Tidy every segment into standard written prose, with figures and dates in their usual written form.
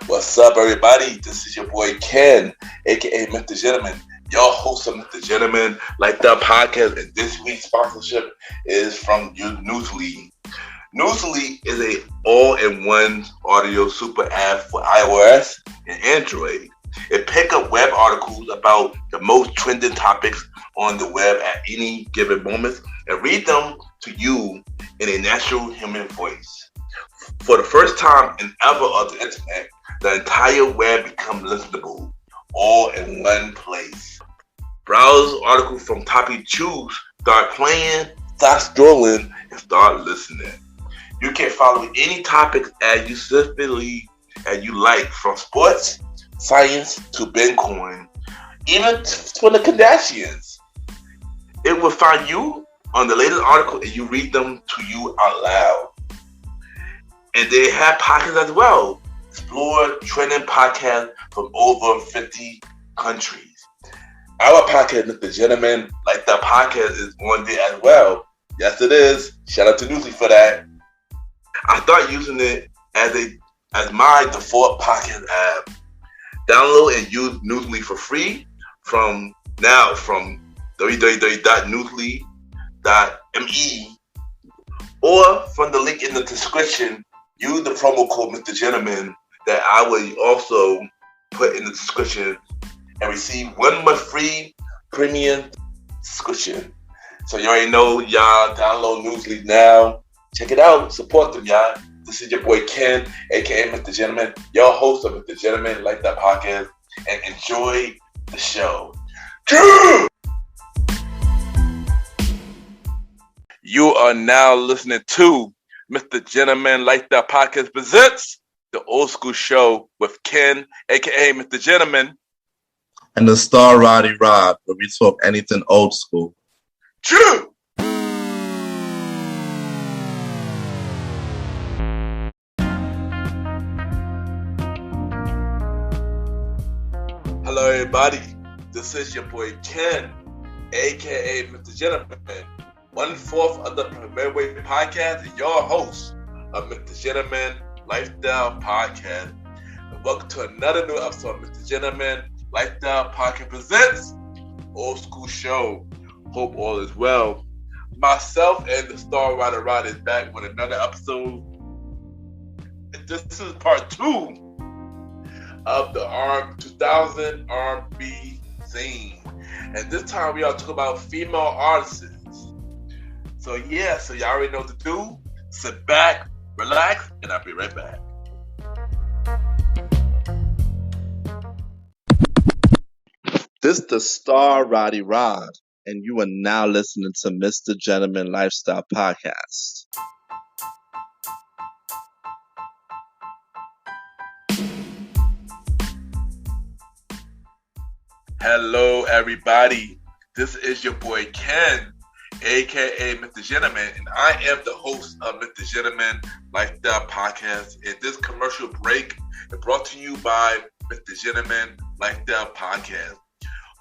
What's up, everybody? This is your boy Ken, aka MrGentleman, your host of MrGentleman Like That Podcast, and this week's sponsorship is from Newsly. Newsly is a all-in-one audio super app for iOS and Android. It picks up web articles about the most trending topics on the web at any given moment and read them to you in a natural human voice. For the first time in ever on the internet, the entire web becomes listenable, all in one place. Browse articles from topic choose, start playing, start scrolling, and start listening. You can follow any topics as you specifically as you like, from sports, science to Bitcoin, even for the Kardashians. It will find you on the latest article and you read them to you out loud. And they have podcasts as well. Explore trending podcasts from over 50 countries. Our podcast, MrGentleman Like That Podcast, is on there as well. Yes, it is. Shout out to Newsly for that. I started using it as my default podcast app. Download and use Newsly for free from www.newsly.me or from the link in the description. Use the promo code MrGentleman that I will also put in the description and receive 1 month free premium subscription. So you already know, y'all, download Newsly now. Check it out. Support them, y'all. This is your boy Ken, aka MrGentleman, your host of MrGentleman Like That Podcast, and enjoy the show. You are now listening to MrGentleman Like That Podcast presents the Old School Show with Ken, aka MrGentleman, and the star Roddy, where we talk anything old school. True. Hello, everybody. This is your boy Ken, aka MrGentleman, 1/4 of the Premier Podcast, and your host of MrGentleman Lifestyle Podcast. And welcome to another new episode of MrGentleman Lifestyle Podcast presents Old School Show. Hope all is well. Myself and the star Roddy is back with another episode. This is part 2 of the 2000 RNB theme, and this time we are talking about female artists. So y'all already know what to do. Sit back, relax, and I'll be right back. This is the star Roddy, and you are now listening to MrGentleman Lifestyle Podcast. Hello, everybody. This is your boy Ken, aka MrGentleman, and I am the host of MrGentleman Lifestyle Podcast. And this commercial break is brought to you by MrGentleman Lifestyle Podcast.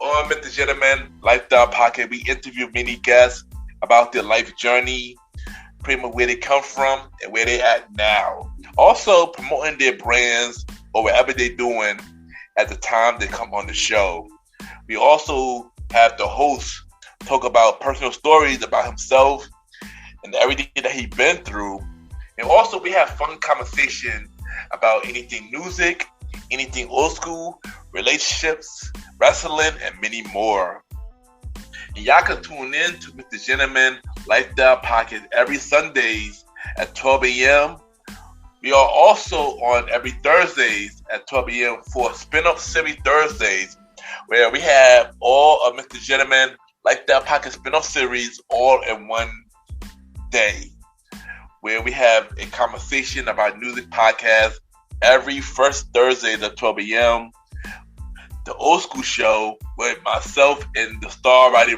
On MrGentleman Lifestyle Podcast, we interview many guests about their life journey, pretty much where they come from and where they at now. Also promoting their brands or whatever they're doing at the time they come on the show. We also have the host talk about personal stories about himself and everything that he's been through. And also we have fun conversation about anything music, anything old school, relationships, wrestling, and many more. And y'all can tune in to MrGentleman Lifestyle Podcast every Sundays at 12 a.m. We are also on every Thursdays at 12 a.m. for Spinoff Series Thursdays, where we have all of MrGentleman Lifestyle Podcast Spinoff series all in one day, where we have a conversation about music podcasts every first Thursday at 12 a.m. The Old School Show with myself and the star Roddy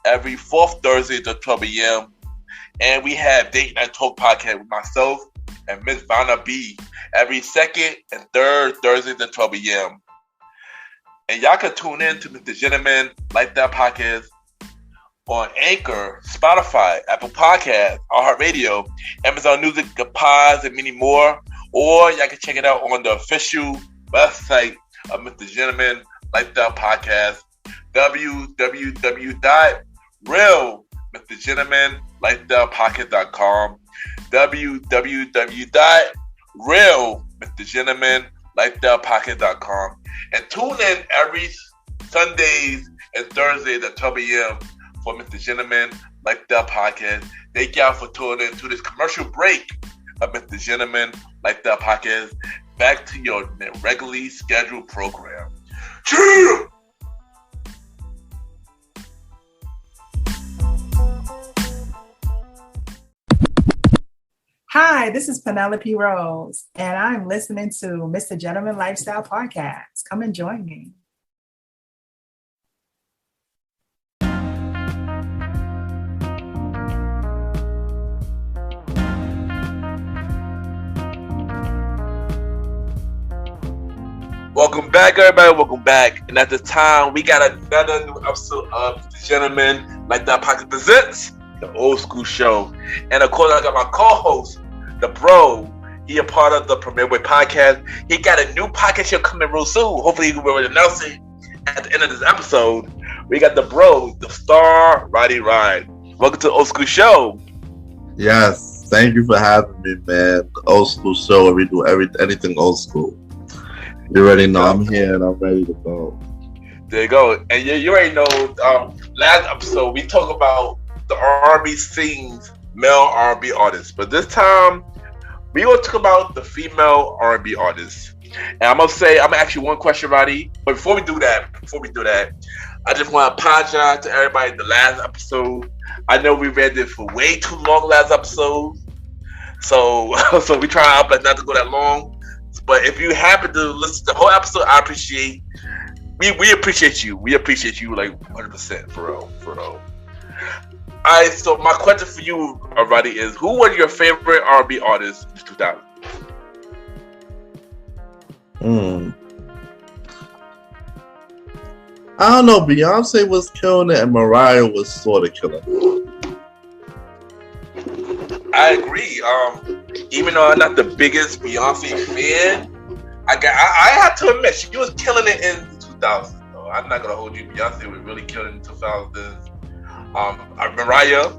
every fourth Thursday at 12 a.m. And we have Date Night Talk Podcast with myself and Miss Vanna B every second and third Thursday at 12 a.m. And y'all can tune in to MrGentleman Like That Podcast on Anchor, Spotify, Apple Podcasts, iHeartRadio, Amazon Music, the Pods, and many more. or y'all can check it out on the official website of Mr. Gentleman Lifestyle Podcast, www.realmrgentlemanlifestylepodcast.com, www.realmrgentlemanlifestylepodcast.com, and tune in every Sundays and Thursdays at 12 a.m. for Mr. Gentleman Lifestyle Podcast. Thank y'all for tuning in to this commercial break of Mr. Gentleman Lifestyle Podcast. Back to your regularly scheduled program. Cheer! Hi, this is Penelope Rose, and I'm listening to Mr. Gentleman Lifestyle Podcast. Come and join me. Welcome back, everybody. Welcome back. And at this time, we got another new episode of Mr. Gentleman Lifestyle Podcast presents the Old School Show. And of course, I got my co-host, the bro. He a part of the Premier Boy podcast. He got a new podcast show coming real soon. Hopefully, he will announce it at the end of this episode. We got the bro, the star, Roddy. Welcome to the Old School Show. Yes, thank you for having me, man. The Old School Show, where we do anything old school. You already know I'm here and I'm ready to go. There you go. And you already know, last episode, we talked about the R&B scenes, male R&B artists. But this time, we're going to talk about the female R&B artists. And I'm going to ask you one question, Roddy. But before we do that, I just want to apologize to everybody in the last episode. I know we read it for way too long last episode. So we try our best not to go that long. But if you happen to listen to the whole episode, I appreciate. We appreciate you. We appreciate you like 100% for real. All right. So my question for you, Roddy, is who were your favorite R&B artists in 2000? I don't know. Beyonce was killing it, and Mariah was sort of killing it. I agree. Even though I'm not the biggest Beyonce fan, I have to admit she was killing it in 2000. So I'm not gonna hold you. Beyonce was really killing in 2000s. Mariah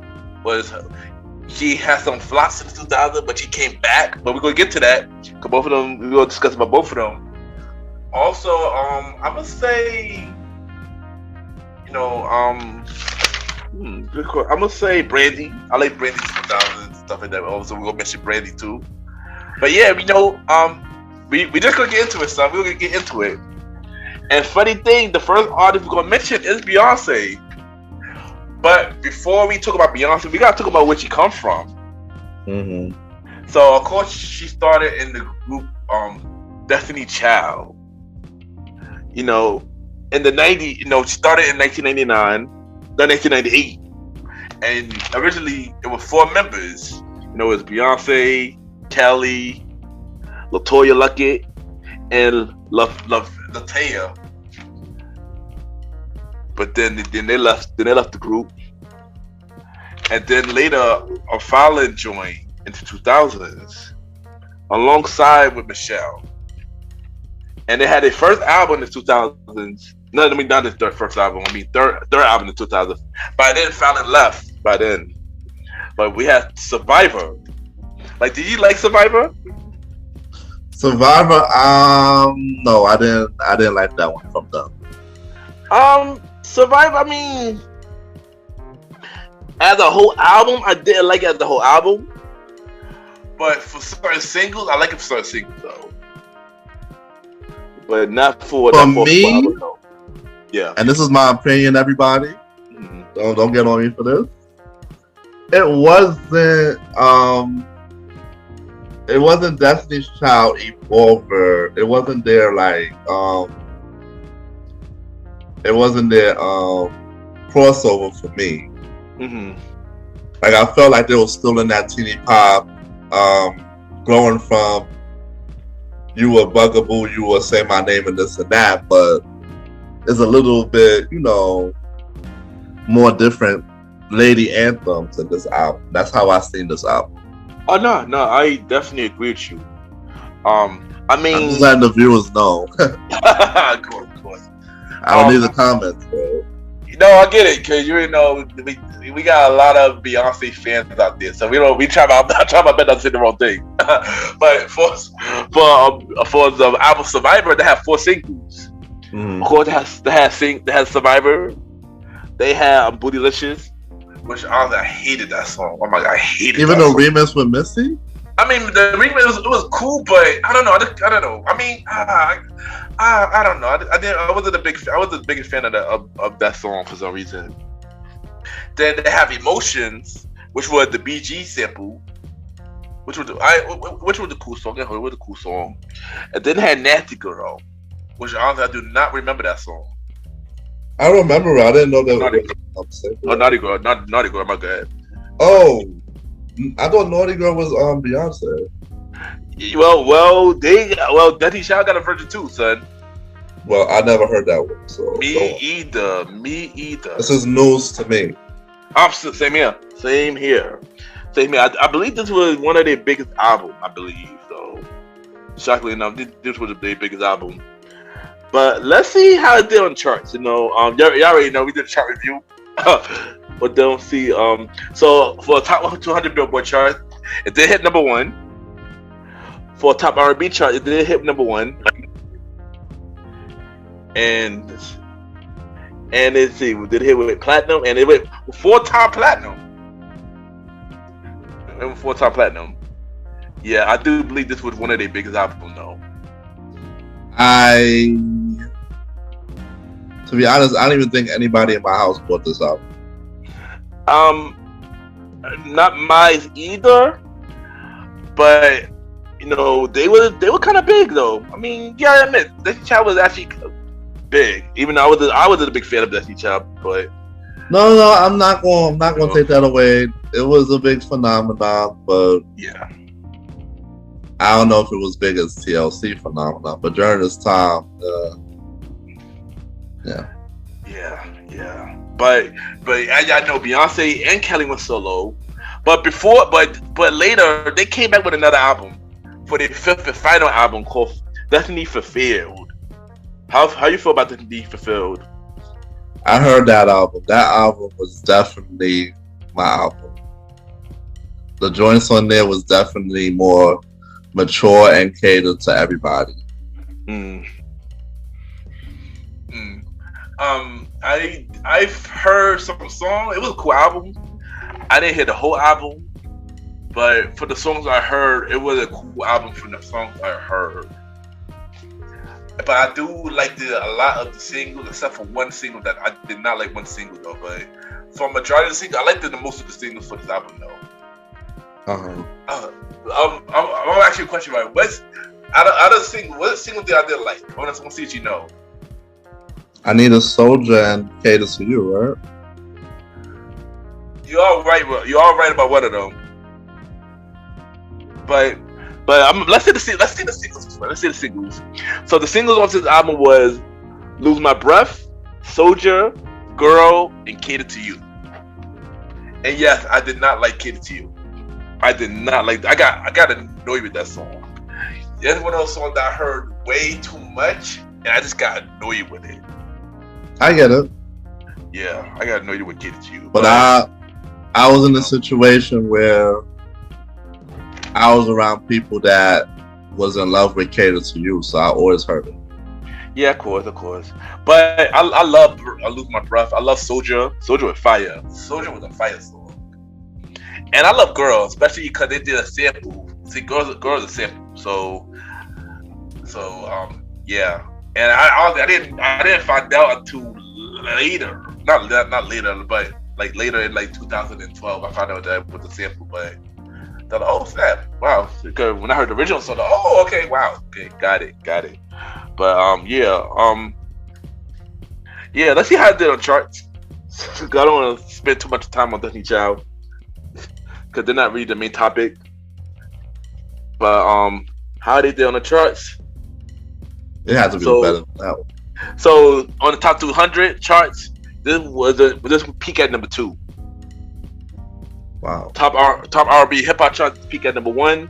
she had some flops in 2000, but she came back. But we're gonna get to that. Cause both of them, we're gonna discuss about both of them. Also, I'm gonna say, I'm gonna say Brandy. I like Brandy 2000 stuff like that. Also, we're gonna mention Brandy too. But yeah, we just gonna get into it, son. We're gonna get into it. And funny thing, the first artist we're gonna mention is Beyonce. But before we talk about Beyonce, we gotta talk about where she comes from. Mm-hmm. So of course she started in the group Destiny Child. In the 90s, she started in 1998. And originally it was 4 members. It was Beyonce, Kelly, LaToya Luckett, and Latia. But then they left the group. And then later Fallon joined into 2000s alongside with Michelle. And they had their first album in the 2000s. No, I mean not their first album. I mean third album in the 2000s. By then, Fallon left. By then, but we had Survivor. Like, did you like Survivor? Survivor, no, I didn't like that one from them. Survivor. I mean, as a whole album, I didn't like it as the whole album. But for certain singles, I like it for certain singles though. But not for me. Survivor, yeah. And this is my opinion, everybody. Mm-hmm. Don't get on me for this. It wasn't Destiny's Child Evolver. It wasn't their crossover for me. Mm-hmm. Like I felt like they were still in that teeny pop, growing from you a bugaboo, you will say my name and this and that, but it's a little bit, more different lady anthems in this album. That's how I seen this album. Oh no, I definitely agree with you. I mean, I'm just letting the viewers know. of course. I don't need the comments, bro. No, I get it, because you know we got a lot of Beyonce fans out there, so we try my best not to say the wrong thing. But for the album Survivor, they have 4 singles. Of course, they had Survivor. They had Bootylicious, which honestly I hated that song. Oh my god, I hated even that the song. remix with Missy. I mean, the remix it was cool, but I don't know. I don't know. I mean, I don't know. I wasn't the biggest fan of that song for some reason. Then they have Emotions, which was the BG sample, which was the cool song. Yeah, it was a cool song. And then they had Nasty Girl, which honestly I do not remember that song. I remember it. I didn't know that. Naughty Girl. Naughty Girl. My God. Oh, I thought Naughty Girl was Beyonce. Well, Destiny Child got a version too, son. Well, I never heard that one. So Me either. This is news to me. Opposite, same here. I believe this was one of their biggest albums. I believe so. Shockingly enough, this was their biggest album. But let's see how it did on charts. You know, y'all already know we did a chart review. But don't see. So for a top 200 Billboard chart, it did hit number 1. For a top R&B chart, it did hit number 1. And let's see, we did hit with platinum, and it went 4-time platinum. And 4-time platinum. Yeah, I do believe this was one of their biggest albums, though. To be honest, I don't even think anybody in my house bought this album. Not mine either, but you know they were kind of big though. I mean, yeah, I admit Destiny Child was actually big, even though I was a big fan of Destiny Child. But no, I'm not going to take that away. It was a big phenomenon, but yeah, I don't know if it was big as TLC phenomenon. But during this time, yeah. But I know Beyonce and Kelly went solo, but later they came back with another album for their 5th and final album called Destiny Fulfilled. How you feel about Destiny Fulfilled? I heard that album. That album was definitely my album. The joints on there was definitely more mature and catered to everybody. I've heard some songs. It was a cool album. I didn't hear the whole album, but for the songs I heard, it was a cool album from the songs I heard. But I do like a lot of the singles, except for one single that I did not like. One single though, but for a majority of the singles, I liked the most of the singles for this album though. I'm gonna ask you a question, right? What single did I did like? I want to see what you know. I Need a Soldier and Cater to You, right? You're all right about one of them. But let's see the singles. Let's see the singles. So the singles off this album was "Lose My Breath," "Soldier," "Girl," and "Cater to You." And yes, I did not like "Cater to You." I did not like. I got annoyed with that song. That's one of those songs that I heard way too much, and I just got annoyed with it. I get it. Yeah, I got annoyed with "Cater to You." But I was in a situation where I was around people that was in love with Cater to You, so I always heard it. Yeah, of course. But I love "Lose My Breath." I love "Soldier." "Soldier" was fire. "Soldier" was a fire song. And I love "Girl," especially because they did a sample. See, "Girl's a sample. So yeah. And I didn't find out until later. Not later, but like later in like 2012, I found out that it was a sample. But I thought, oh snap, wow! Because when I heard the original song, oh okay, wow, okay, got it. But yeah. Let's see how it did on charts. I don't want to spend too much time on Destiny Child because they're not really the main topic. But how they did on the charts? It has to be better than that one. So on the top 200 charts, this peak at number 2. Wow. Top R&B hip hop charts peak at number 1.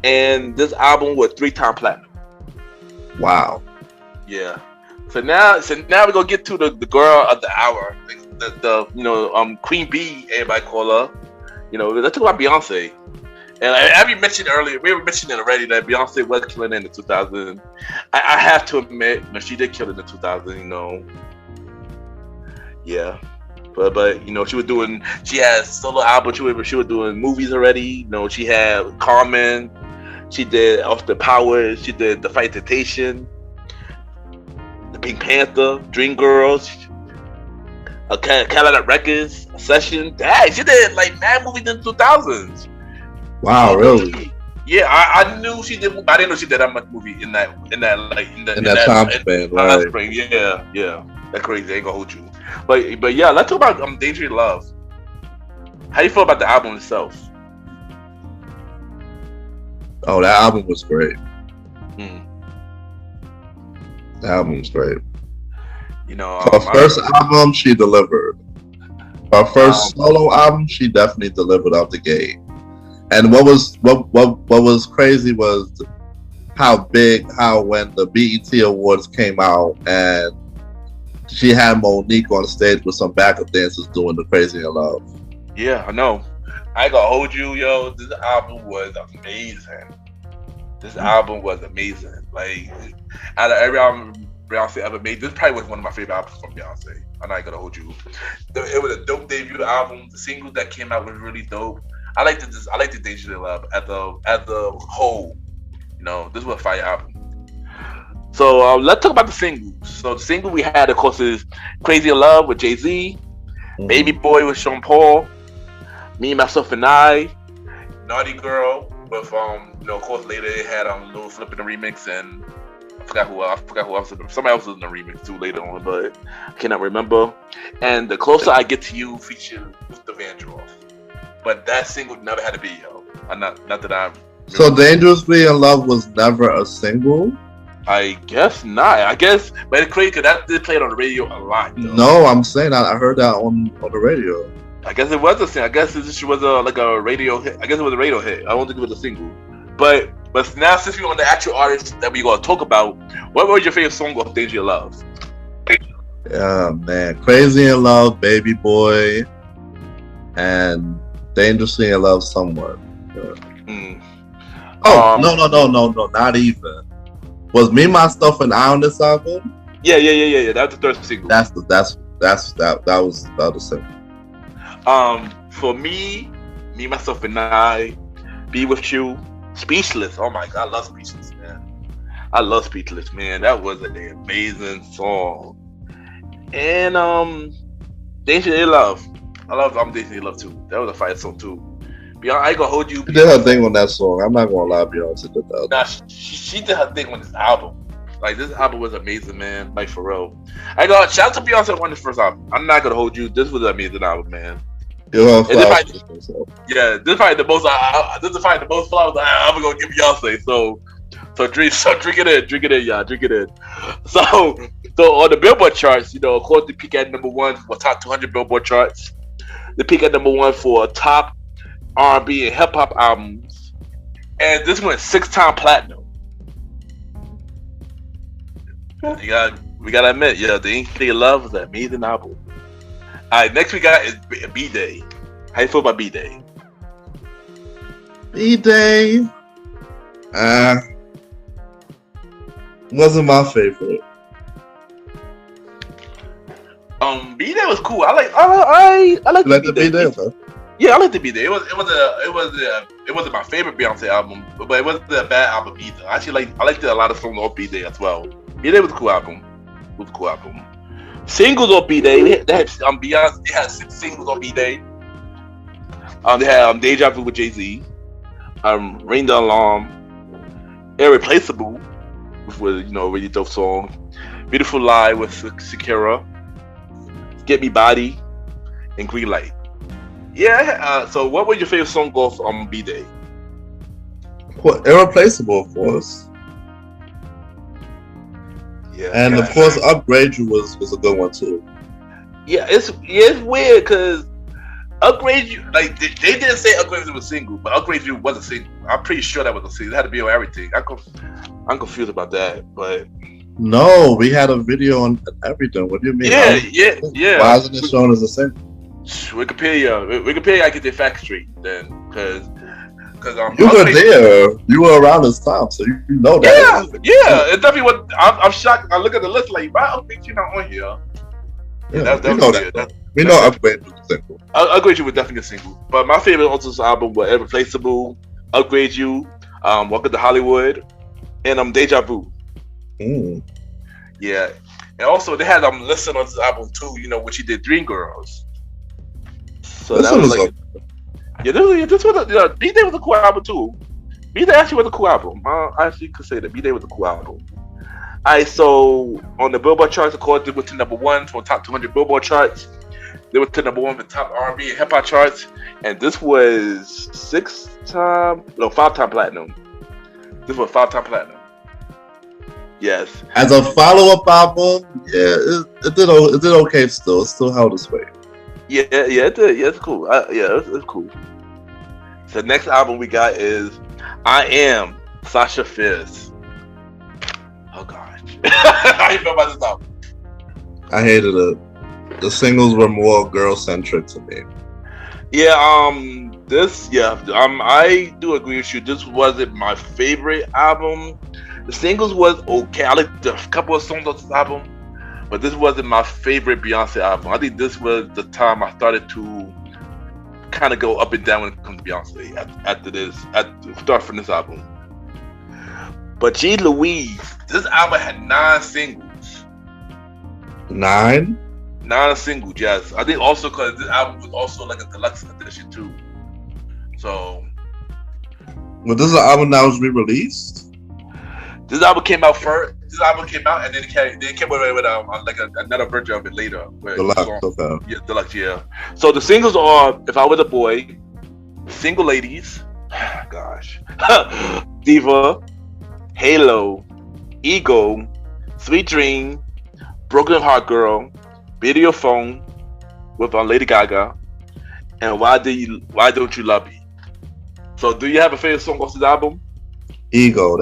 and this album was 3-time platinum. Wow. Yeah. So now we're gonna get to the girl of the hour, the Queen Bee, everybody call her. Let's talk about Beyonce. And as we mentioned earlier, we were mentioning already that Beyonce was killing in the 2000s. I have to admit, she did kill in the 2000s. Yeah. But she had solo albums. She was doing movies already. She had Carmen. She did Austin Powers. She did The Fight Temptation, The Pink Panther, Dreamgirls, Cadillac Records, Session. Dang, she did like mad movies in the 2000s. Wow, really? Yeah, I knew she did. I didn't know she did that much movie in that time span. Right. Yeah. That's crazy. I ain't gonna hold you. But yeah, let's talk about Dangerous Love. How do you feel about the album itself? Oh, that album was great. The album was great. Her first album, she delivered. Her first solo album, she definitely delivered out the gate. And what was crazy was how when the BET Awards came out and she had Monique on stage with some backup dancers doing the Crazy in Love. Yeah, I know. I ain't gonna hold you, yo. This album was amazing. Like, out of every album Beyonce ever made, this probably was one of my favorite albums from Beyonce. I'm not gonna hold you. It was a dope debut album. The singles that came out was really dope. I like the Dangerous Love as the whole. This was a fire album. So let's talk about the singles. So the single we had, of course, is "Crazy in Love" with Jay-Z, "Baby Boy" with Sean Paul, "Me, Myself, and I," "Naughty Girl" with of course later it had Lil Flip in the remix, and I forgot who else. Somebody else was in the remix too later on, but I cannot remember. And "The Closer I Get to You" featured Luther Vandross. But that single never had a video. Not that I. So "Dangerously in Love" was never a single. I guess not. But it's crazy because that did play it on the radio a lot. Though. No, I'm saying I heard that on the radio. I guess it was a single. I guess it was a radio hit. I guess it was a radio hit. I don't think it was a single. But now since we're on the actual artist that we're gonna talk about, what was your favorite song of Dangerous Love? Yeah, man, "Crazy in Love," "Baby Boy," and "Dangerously in Love" somewhat. Yeah. Oh no, not even. Was "Me, Myself, and I" on this album? Yeah. That was the third single. That was the other single. For me, Myself, and I, "Be With You," "Speechless." Oh my God, I love "Speechless," man. That was an amazing song. And "Dangerous in Love." I love "Dangerous in Love" too. That was a fire song too. Beyonce, I ain't gonna hold you. She did her thing on that song. I'm not gonna lie, Beyonce did that. Nah, she did her thing on this album. Like, this album was amazing, man. Like, for real. Shout out to Beyonce on this first album. I'm not gonna hold you. This was an amazing album, man. This is probably the most flowers I'm ever gonna give Beyonce. So drink it in, y'all. Drink it in. So on the Billboard charts, of course, they peak at number 1 for top 200 Billboard charts. They peak at number 1 for top R&B and hip hop albums, and this went 6-time platinum. We gotta admit, "The Dangerous Love" was an amazing album. All right, next we got is B-Day. How you feel about B-Day? B-Day, wasn't my favorite. B-Day was cool. I like the B-Day. Okay. Yeah, I like the B-Day. It wasn't my favorite Beyonce album, but it wasn't a bad album either. Actually, I liked a lot of songs on B-Day as well. B-Day was a cool album. Singles on B-Day. They had Beyonce. They had 6 singles on B-Day. They had "Deja Vu" with Jay-Z, "Ring the Alarm," "Irreplaceable," which was a really dope song. "Beautiful Lie" with Shakira, "Get Me Body," and "Green Light." Yeah. So, what was your favorite song off on B-Day? Well, "Irreplaceable," of course. Yeah. And of course, "Upgrade You" was a good one too. Yeah, it's weird because Upgrade You, like they didn't say Upgrade You was a single, but Upgrade You was a single. I'm pretty sure that was a single. It had to be on everything. I'm confused about that, but no, we had a video on everything. What do you mean? Yeah. Why isn't it shown as a single? Wikipedia, I get their facts straight then, because you were there. You were around this time, so you know that. Yeah. It's definitely what I'm shocked. I look at the list like, why Upgrade You not on here? Yeah, we know that. We know Upgrade You was a single. Upgrade You was definitely a single, but my favorite Ultimate album was Irreplaceable, Upgrade You, Welcome to Hollywood, and Deja Vu. Yeah, and also they had listed on this album too. You know, when she did Dreamgirls. So this that was like, this was B-Day was a cool album too. B-Day actually was a cool album. I actually could say that B-Day was a cool album. Alright, so on the Billboard charts, of course, they went to number 1 for top 200 Billboard charts. They went to number 1 for top R&B and hip hop charts, and this was 5-time platinum. This was 5-time platinum. Yes. As a follow-up album, it did okay still. It still held its weight. Yeah, it did. Yeah, it's cool. It's cool. So the next album we got is I Am, Sasha Fierce. Oh gosh. How you feel about this album? I hated it. The singles were more girl-centric to me. Yeah, I do agree with you. This wasn't my favorite album. The singles was okay. I liked a couple of songs on this album, but this wasn't my favorite Beyonce album. I think this was the time I started to kind of go up and down when it comes to Beyonce start from this album. But G. Louise, this album had 9 singles. 9? 9 singles, yes. I think also because this album was also like a deluxe edition too. So, well, this is an album that was re-released. This album came out first. This album came out and then it came with another version of it later. Deluxe, okay. Yeah, deluxe, yeah. So the singles are "If I Was a Boy," "Single Ladies," gosh, "Diva," "Halo," "Ego," "Sweet Dream," "Broken Heart Girl," "Video Phone" with Lady Gaga, and "Why Don't You Love Me?" So, do you have a favorite song off this album? "Ego,"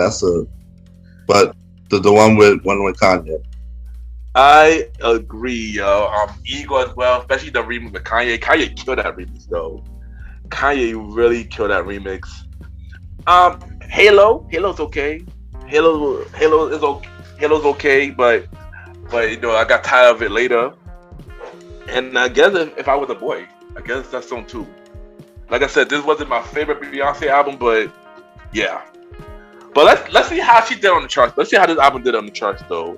but the one with Kanye. I agree, yo. Ego as well, especially the remix with Kanye. Kanye killed that remix, though. Kanye really killed that remix. Halo's okay. Halo's okay, but you know, I got tired of it later. And I guess if I was a boy, I guess that's song too. Like I said, this wasn't my favorite Beyonce album, but yeah. But let's see how she did on the charts. Let's see how this album did on the charts, though.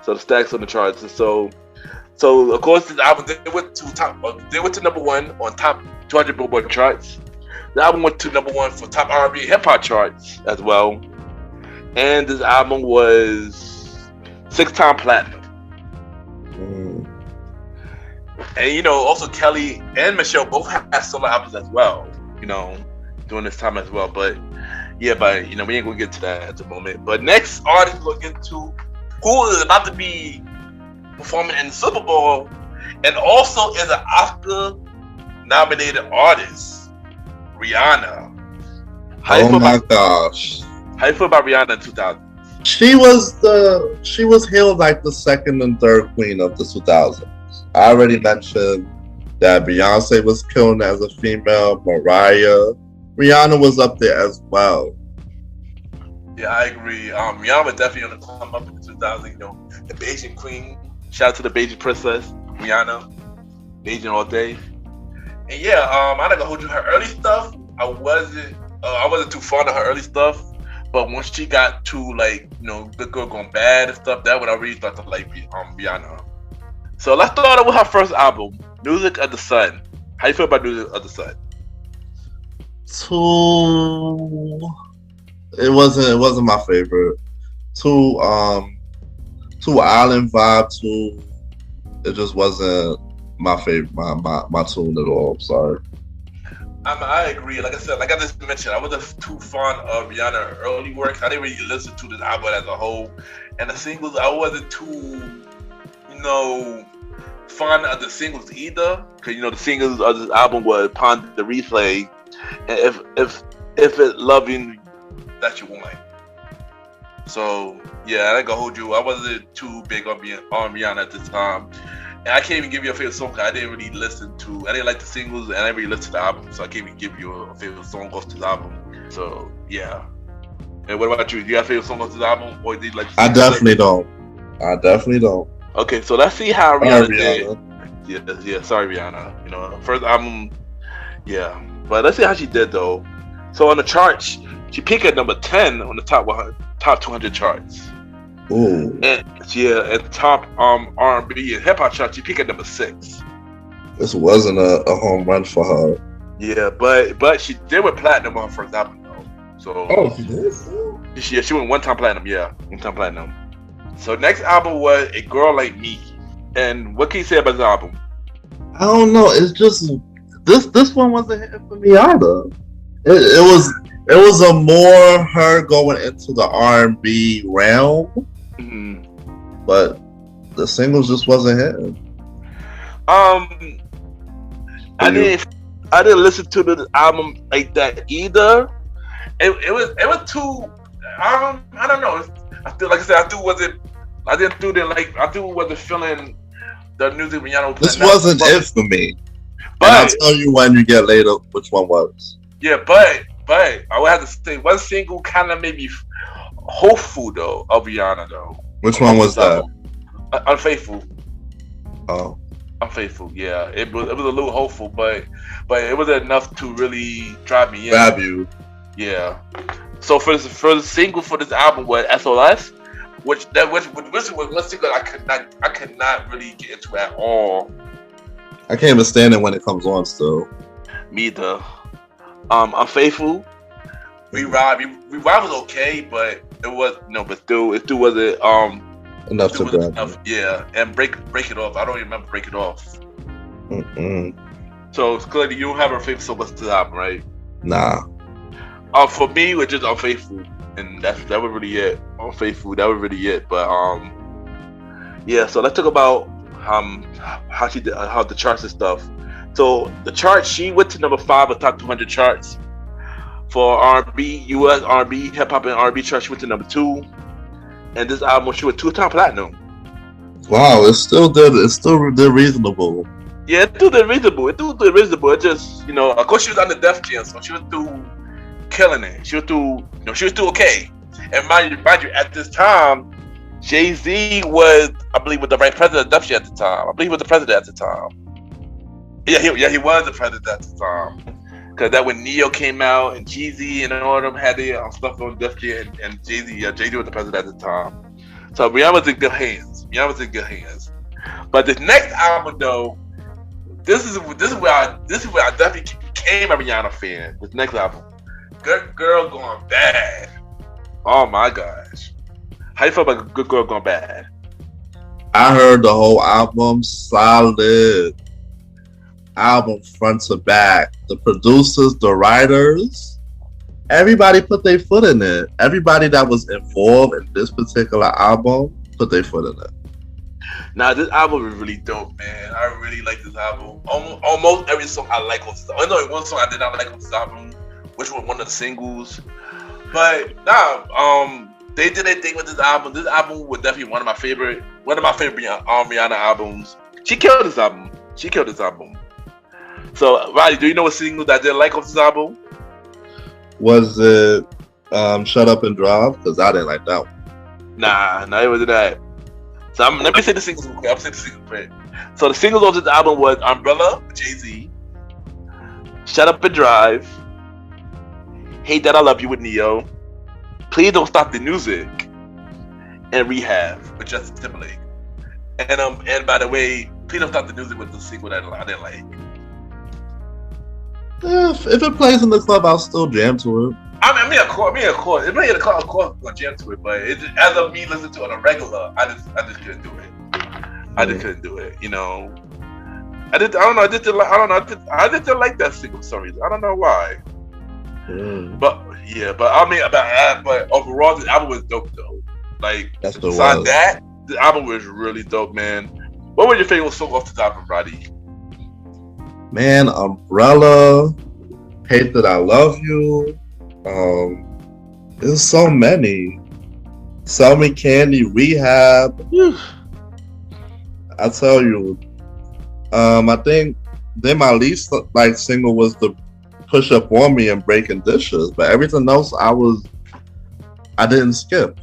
So the stacks on the charts, and so of course this album they went to number 1 on top 200 Billboard charts. The album went to number 1 for top R&B hip hop charts as well, and this album was 6-time platinum. And you know, also Kelly and Michelle both had solo albums as well. You know, during this time as well, but. Yeah, but you know, we ain't gonna get to that at the moment. But next artist we'll get to, who is about to be performing in the Super Bowl and also is an Oscar-nominated artist, Rihanna. Oh my gosh! How you feel about Rihanna in 2000? She was hailed like the second and third queen of the 2000s. I already mentioned that Beyonce was killing as a female, Mariah. Rihanna was up there as well. Yeah, I agree. Rihanna was definitely on the come up in the 2000s. You know, the Beijing Queen. Shout out to the Beijing Princess, Rihanna. Beijing all day. And yeah, I'm not gonna hold you. Her early stuff, I wasn't too fond of her early stuff. But once she got to like, you know, Good Girl Gone Bad and stuff, that when I really started to like Rihanna. So let's start out with her first album, Music of the Sun. How you feel about Music of the Sun? It wasn't my favorite. Too island vibe. It just wasn't my favorite, my tune at all. I'm sorry. I agree. Like I said, like I just mentioned, I wasn't too fond of Rihanna's early work. I didn't really listen to this album as a whole, and the singles I wasn't too, you know, fond of the singles either, because the singles of this album was "Upon the Replay" and "If It Loving That You Want." So yeah, I ain't gonna hold you. I wasn't too big on Rihanna at this time, and I can't even give you a favorite song because I didn't really listen to. I didn't like the singles, and I didn't really listen to the album, so I can't even give you a favorite song off this album. So yeah. And what about you? Do you have a favorite song off this album, or do you like? I definitely don't. Okay, so let's see how Rihanna did. Yeah. Sorry, Rihanna. First album, yeah. But let's see how she did though. So on the charts, she peaked at number 10 on the top 200 charts. Ooh. And at top R&B and hip hop charts, she peaked at number 6. This wasn't a home run for her. Yeah, but she did with platinum on her first album though. So she did. Yeah, she went one-time platinum. Yeah, one-time platinum. So next album was A Girl Like Me. And what can you say about this album? I don't know. It's just this one wasn't hitting for me either. It was a more her going into the R&B realm, but the singles just wasn't hitting. I didn't listen to the album like that either. It was too. I don't know. I feel like I said I wasn't feeling the music Rihanna. This wasn't it for me. But and I'll tell you when you get later which one was. Yeah, but I would have to say one single kind of made me hopeful though of Rihanna though. Which one was that? Unfaithful. Oh. Unfaithful. Yeah, it was a little hopeful, but it wasn't enough to really drive me in. Grab you. Yeah. So for the single for this album was SOS, which was one single I could not really get into at all. I can't even stand it when it comes on still. Me either. Unfaithful. Revive was okay, but it was it still wasn't enough to grab. Yeah, and break it off. I don't even remember Break It Off. So clearly you don't have a favorite song to the album, right? Nah. For me, it was just Unfaithful, and that was really it. Unfaithful, that was really it. But yeah. So let's talk about how she did, how the charts and stuff. So the chart, she went to number 5 of top 200 charts for R&B, U.S. R&B, hip hop and R&B chart. She went to number 2, and this album she went 2-time platinum. Wow, it still did reasonable. Yeah, it still did reasonable. It just of course she was on the Def Jam, so she was through killing it. She was through okay. And mind you, at this time, Jay-Z was, I believe, the vice president of Def Jam at the time. I believe he was the president at the time. Yeah, he was the president at the time. Because that when Neo came out and Jeezy and all of them had their stuff on Def Jam, and Jay-Z was the president at the time. So Rihanna was in good hands. But this next album, though, this is where I definitely became a Rihanna fan. This next album, Good Girl Gone Bad. Oh my gosh, how you feel about Good Girl Gone Bad? I heard the whole album, solid album front to back. The producers, the writers, everybody put their foot in it. Everybody that was involved in this particular album put their foot in it. Now this album is really dope, man. I really like this album. Almost every song I like on this album. I know one song I did not like on this album, which was one of the singles. But they did their thing with this album. This album was definitely one of my favorite Rihanna albums. She killed this album. So, Roddy, do you know what single that I didn't like on this album? Was it Shut Up and Drive? Because I didn't like that one. Nah, it wasn't that. So let me say the singles quick. I'm saying the singles quick. So the singles on this album was Umbrella with Jay-Z, Shut Up and Drive, Hate That I Love You with Neo, Please Don't Stop the Music, and Rehab with Justin Timberlake. And by the way, Please Don't Stop the Music was the single that I didn't like. If it plays in the club, I'll still jam to it. I mean, of course. It may of course gonna jam to it, but as of me listening to it on a regular, I just couldn't do it. I just couldn't do it. I didn't like that single for some reason. I don't know why. But overall, the album was dope though. Like, besides that, the album was really dope, man. What was your favorite song off the album, Roddy? Man, Umbrella, Hate That I Love You. There's so many. Sell Me Candy, Rehab. I tell you, I think then my least like single was the Push Up On Me and Breaking Dishes, but everything else I didn't skip.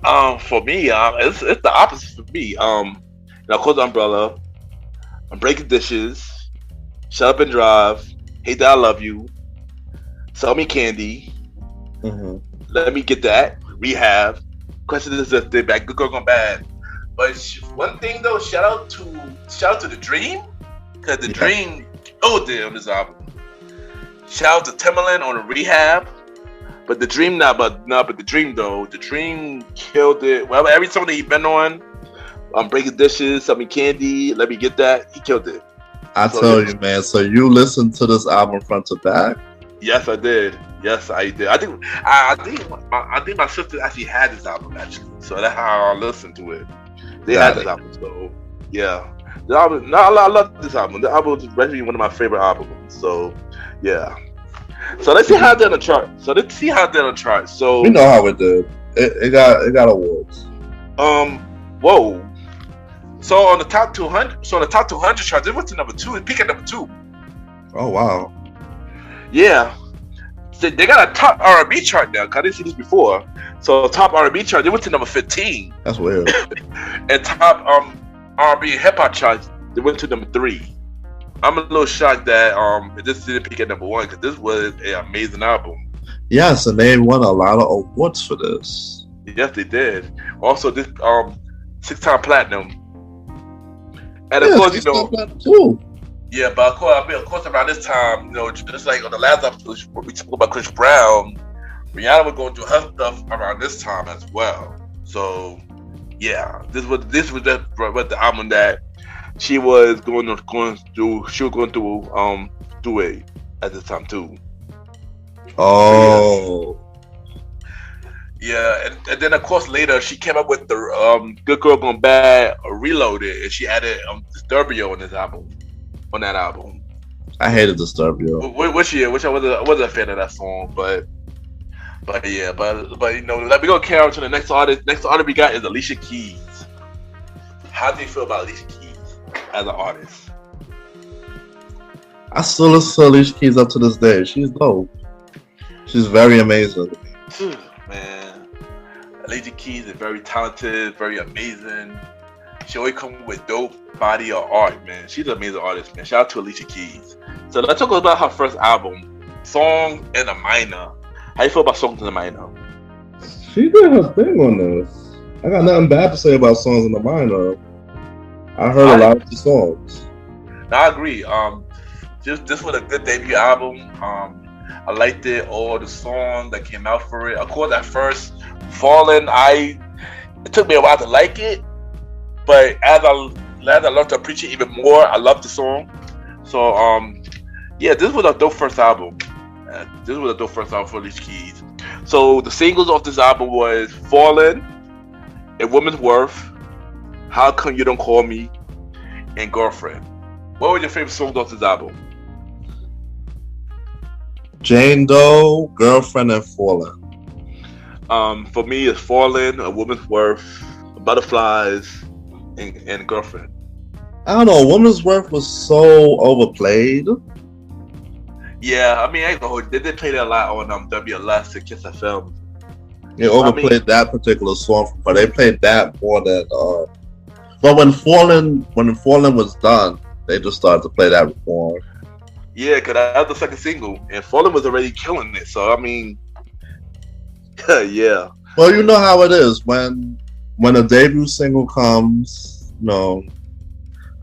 For me, it's the opposite for me. Of course, Umbrella, I'm Breaking Dishes, Shut Up and Drive, Hate That I Love You, Sell Me Candy, Let Me Get That, Rehab, Question Is If They're Bad, Good Girl Gone Bad. But one thing though, shout out to The Dream, because The Dream, on this album. Shout out to Timbaland on the Rehab. But The Dream but The Dream though, The Dream killed it. Well, every song that he been on, Breaking Dishes, Sell Me Candy, Let Me Get That, he killed it. I tell you, man. So you listened to this album front to back? Yes, I did. I think my sister actually had this album actually, so that's how I listened to it. They had this album, so yeah. The album, I love this album. The album is actually one of my favorite albums. So yeah. So let's see how they're on the chart. So we know how it did. It got awards. Whoa. So on the top 200, chart, it went to number 2. It peaked at number 2. Oh wow. Yeah. So they got a top R&B chart now. Cause I didn't see this before. So top R&B chart, they went to number 15. That's weird. And top R&B hip hop chart, they went to number 3. I'm a little shocked that this didn't peak at number 1 because this was an amazing album. Yes, and they won a lot of awards for this. Yes, they did. Also, this 6-time platinum. And of course, too. Yeah, but of course, around this time, just like on the last episode, we spoke about Chris Brown. Rihanna was going through her stuff around this time as well. So, yeah, this was just the album that she was going through. She was going through it at this time too. Oh. Yeah, and then of course later she came up with the Good Girl Gone Bad Reloaded, and she added Disturbio on that album. I hated Disturbio. Which I wasn't a fan of that song, but let me go carry on to the next artist. Next artist we got is Alicia Keys. How do you feel about Alicia Keys as an artist? I still listen to Alicia Keys up to this day. She's dope. She's very amazing. Man, Alicia Keys is very talented, very amazing. She always comes with dope body of art, man. She's an amazing artist, man. Shout out to Alicia Keys. So let's talk about her first album, Song in a Minor. How you feel about Songs in a Minor? She did her thing on this. I got nothing bad to say about Songs in a Minor. I heard a lot of the songs. No, I agree. This was a good debut album. I liked it, all the songs that came out for it. Of course, at first, Fallen, it took me a while to like it, but as I learned to appreciate it even more, I loved the song. So, this was a dope first album. This was a dope first album for Alicia Keys. So, the singles of this album was Fallen, A Woman's Worth, How Come You Don't Call Me, and Girlfriend. What were your favorite songs off this album? Jane Doe, Girlfriend, and Fallen. For me, it's Fallen, A Woman's Worth, Butterflies, and Girlfriend. I don't know. A Woman's Worth was so overplayed. Yeah, I mean, they did play that a lot on WLS and Kiss FM. They overplayed that particular song, but they played that more than. But when Fallen was done, they just started to play that more. Yeah, because that was the second single, and Fallen was already killing it. So I mean, yeah. Well, you know how it is when a debut single comes.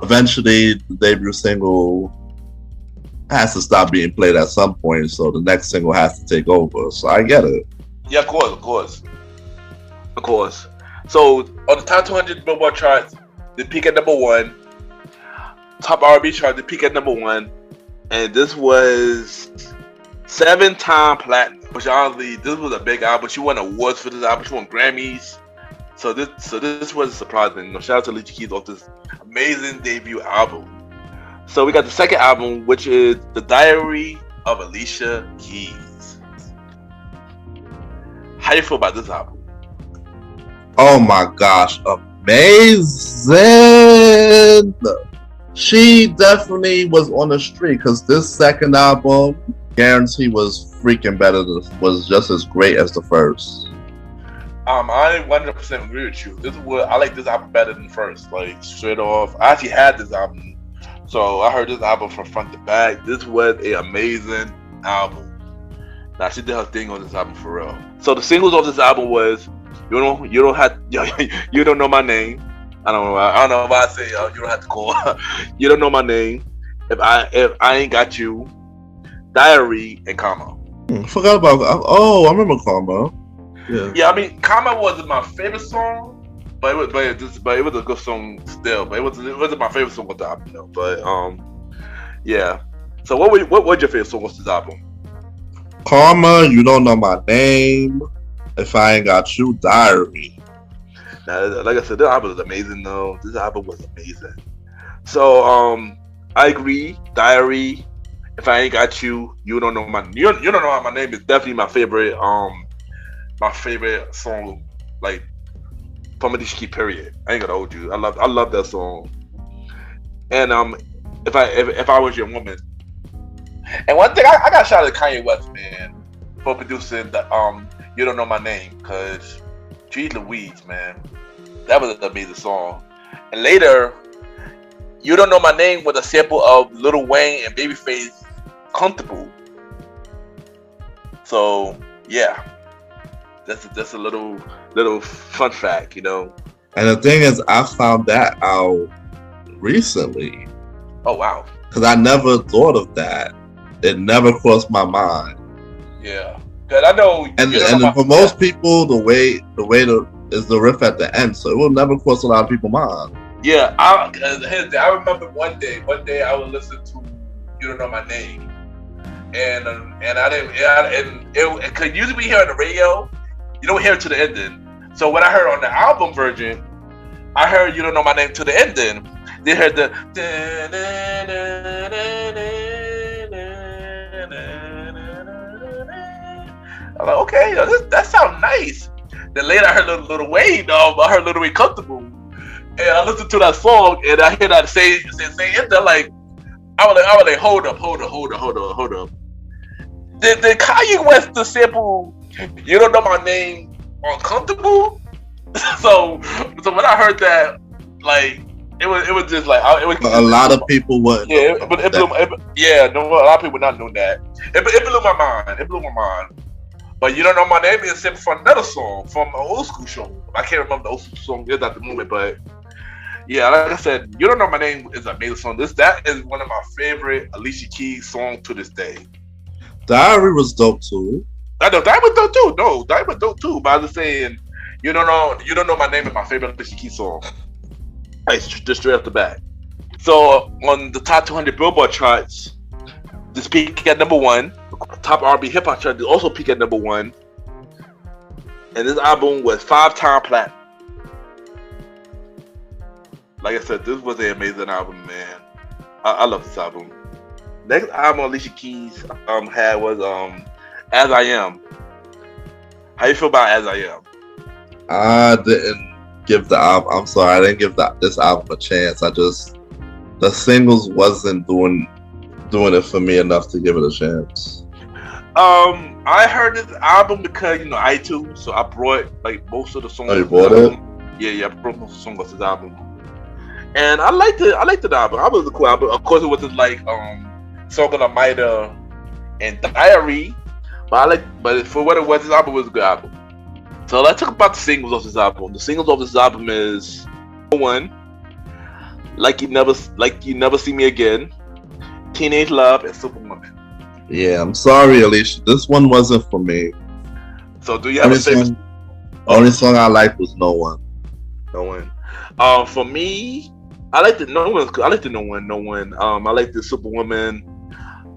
Eventually the debut single has to stop being played at some point, so the next single has to take over. So I get it. Yeah, of course. So on the top 200 Billboard charts, they peak at number 1. Top R&B chart, they peak at number 1. And this was 7-time platinum, which honestly, this was a big album. She won awards for this album. She won Grammys. So this was surprising. You know, shout out to Alicia Keys off this amazing debut album. So we got the second album, which is The Diary of Alicia Keys. How you feel about this album? Oh my gosh, amazing! She definitely was on the street because this second album, guarantee, was freaking better. Was just as great as the first. I 100% agree with you. I like this album better than the first. Like straight off, I actually had this album, so I heard this album from front to back. This was an amazing album. Now she did her thing on this album for real. So the singles of this album was you don't know my name. I don't know why I say you don't have to call. You don't know my name. If I ain't got you, Diary, and Karma. Forgot about. Oh, I remember Karma. Yeah. I mean, Karma wasn't my favorite song, but it was a good song still. But it wasn't my favorite song with the album, though. But yeah. So what was your favorite song with this album? Karma, You Don't Know My Name. If I Ain't Got You, Diary. Now, like I said, this album was amazing, though. This album was amazing. So I agree. Diary. If I Ain't Got You, You Don't Know My Name is definitely my favorite. My favorite song, like from Alicia Keys, period. I ain't gonna hold you. I love that song. And if I was your woman. And one thing I got shout out to Kanye West, man, for producing the You Don't Know My Name, cause Jeez Louise, man, that was an amazing song. And later, You Don't Know My Name was a sample of Lil Wayne and Babyface Comfortable. So yeah. That's a little fun fact, you know. And the thing is, I found that out recently. Oh wow! Because I never thought of that. It never crossed my mind. Yeah, because I know. And for most people, the way is the riff at the end, so it will never cross a lot of people's mind. Yeah, I remember one day I would listen to You Don't Know My Name, and I didn't, and it could usually be here on the radio. You don't hear it to the ending. So when I heard on the album version, I heard You Don't Know My Name to the ending. They heard the. I'm like, okay, that sounds nice. Then later I heard Lil Wayne, I heard Lil Wayne Comfortable, and I listened to that song, and I hear that say ending. Like, I was like, hold up. Did Kanye West the sample You Don't Know My Name Uncomfortable? so when I heard that, like it was just like a lot of people wouldn't. Yeah, a lot of people not know that. It blew my mind. But You Don't Know My Name is sample from another song from an old school show. I can't remember the old school song at the moment, but yeah, like I said, You Don't Know My Name is an amazing song. That is one of my favorite Alicia Keys songs to this day. Diary was dope too. I know Diary was dope too. No, Diary was dope too. But I was just saying, You Don't Know My Name is my favorite Alicia Keys song. Like just straight off the bat. So on the top 200 Billboard charts, this peaked at number 1. Top R&B hip hop chart also peaked at number 1. And this album was 5-time platinum. Like I said, this was an amazing album, man. I love this album. Next album Alicia Keys had was As I Am. How you feel about As I Am? I didn't give the album. I'm sorry, I didn't give this album a chance. The singles wasn't doing it for me enough to give it a chance. I heard this album because iTunes, so I brought like most of the songs. Oh, you bought it? Yeah, I brought most of the songs of this album, and I liked it. I liked the album. It was a cool album. Of course, it wasn't like Song of the Mida and Diary, but for what it was, this album was a good album. So let's talk about the singles of this album. The singles of this album is number 1, Like You Never See Me Again, Teenage Love, and Superwoman. Yeah, I'm sorry, Alicia. This one wasn't for me. So do you have a favorite? Only song I liked was No One. No One. For me, I like the No One. I like the No One. I like the Superwoman.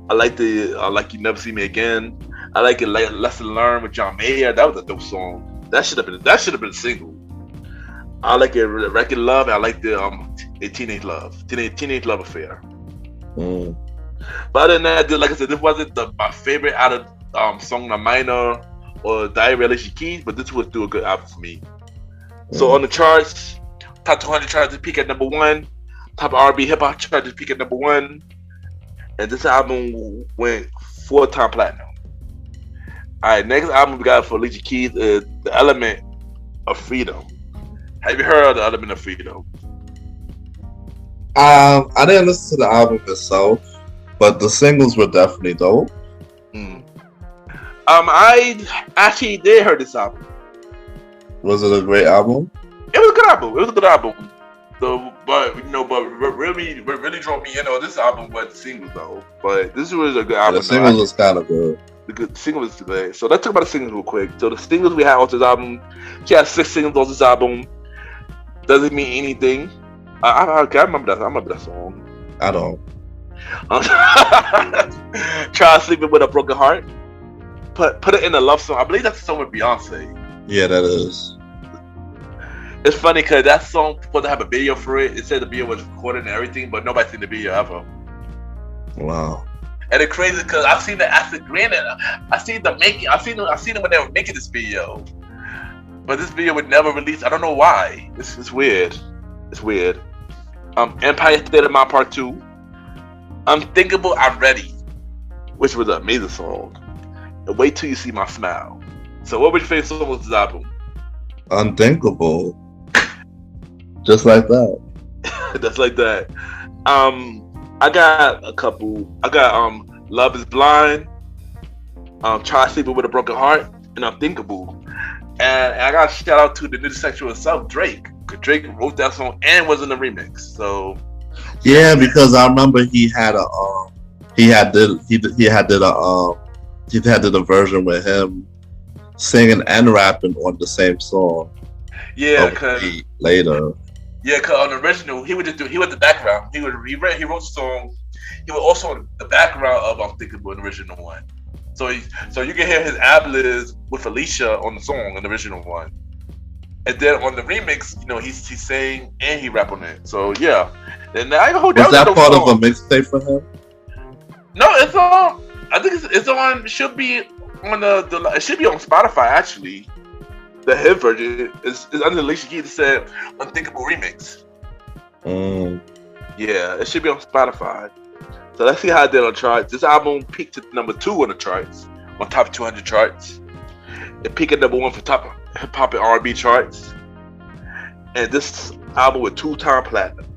I like the Like You Never See Me Again. I like it. Lesson Learned with John Mayer. That was a dope song. That should have been a single. I like a Record Love. I like the a Teenage Love, Teenage Love Affair. Mm. But other than that, like I said, this wasn't my favorite out of Song No Minor or Diary of Alicia Keys, but this was still a good album for me. So on the charts, top 200 charts to peak at number 1, top R&B hip hop charts to peak at number 1, and this album went 4-time platinum. All right, next album we got for Alicia Keys is The Element of Freedom. Have you heard of The Element of Freedom? I didn't listen to the album itself, but the singles were definitely dope. I actually did hear this album. Was it a great album? It was a good album. But really drove me in on this album was the singles though. But this was a good album. The singles was kind of good. The single was good. So let's talk about the singles real quick. So the singles we had on this album, she had 6 singles on this album. Doesn't mean anything. I remember that. I remember that song. I don't. Try Sleeping with a Broken Heart. Put it in a love song. I believe that's a song with Beyonce. Yeah, that is. It's funny because that song supposed to have a video for it. It said the video was recorded and everything, but nobody seen the video ever. Wow. And it's crazy because I've seen the acid granted. I seen them when they were making this video, but this video would never release. I don't know why. It's weird. It's weird. Empire State of Mind Part 2. Unthinkable, I'm Ready, which was an amazing song. And Wait Till You See My Smile. So what was your favorite song with this album? Unthinkable. Just like that. Just like that. I got a couple. I got Love Is Blind, Try Sleeping with a Broken Heart, and Unthinkable. And I got a shout out to the new sexual himself, Drake. Drake wrote that song and was in the remix. So yeah, because I remember he had a version with him singing and rapping on the same song. Yeah, cause later. Yeah, cause on the original he was the background. He wrote the song. He was also the background of Unthinkable in the original one. So you can hear his ad-libs with Alicia on the song in the original one. And then on the remix, he sang and he rapped on it. So yeah. And I hope was that part of a mixtape for him? No, it's on. I think it's on. Should be on the. It should be on Spotify actually. The hit version is under Alicia Keys. It said Unthinkable Remix. Yeah, it should be on Spotify. So let's see how it did on charts. This album peaked at number 2 on the charts, on top 200 charts. It peaked at number 1 for top hip hop and R&B charts. And this album was 2-time platinum.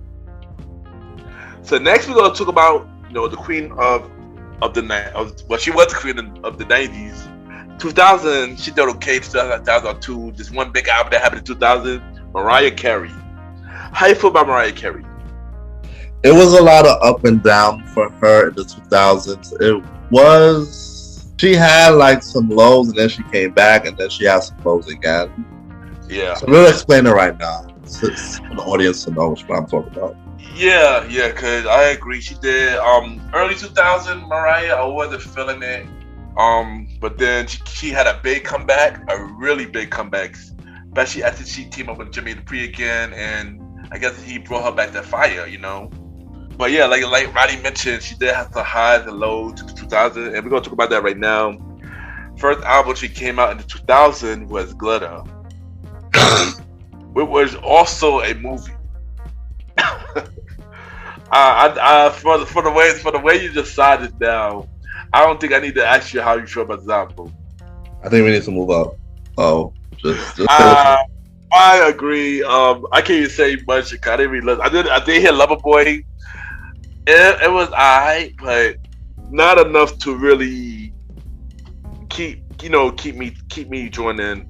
So next we're gonna talk about the queen of the night. Well, she was the queen of the 90s. 2000, she did okay. 2002, this one big album that happened in 2000, Mariah Carey. How you feel about Mariah Carey? It was a lot of up and down for her in the 2000s. She had like some lows and then she came back and then she had some lows again. Yeah. So we'll explain it right now for the audience to know what I'm talking about. Yeah, cause I agree. She did early 2000 Mariah. I wasn't feeling it. But then she had a big comeback, a really big comeback, especially after she teamed up with Jimmy Dupree again, and I guess he brought her back that fire, But yeah, like Roddy mentioned, she did have the highs and lows in 2000, and we're gonna talk about that right now. First album she came out in the 2000 was Glitter, which was also a movie. For the way you just sided down, I don't think I need to ask you how you feel about this album. I think we need to move up. Just I agree. I can't even say much. I didn't really listen. I did hear Lover Boy. It was alright, but not enough to really keep me joined in.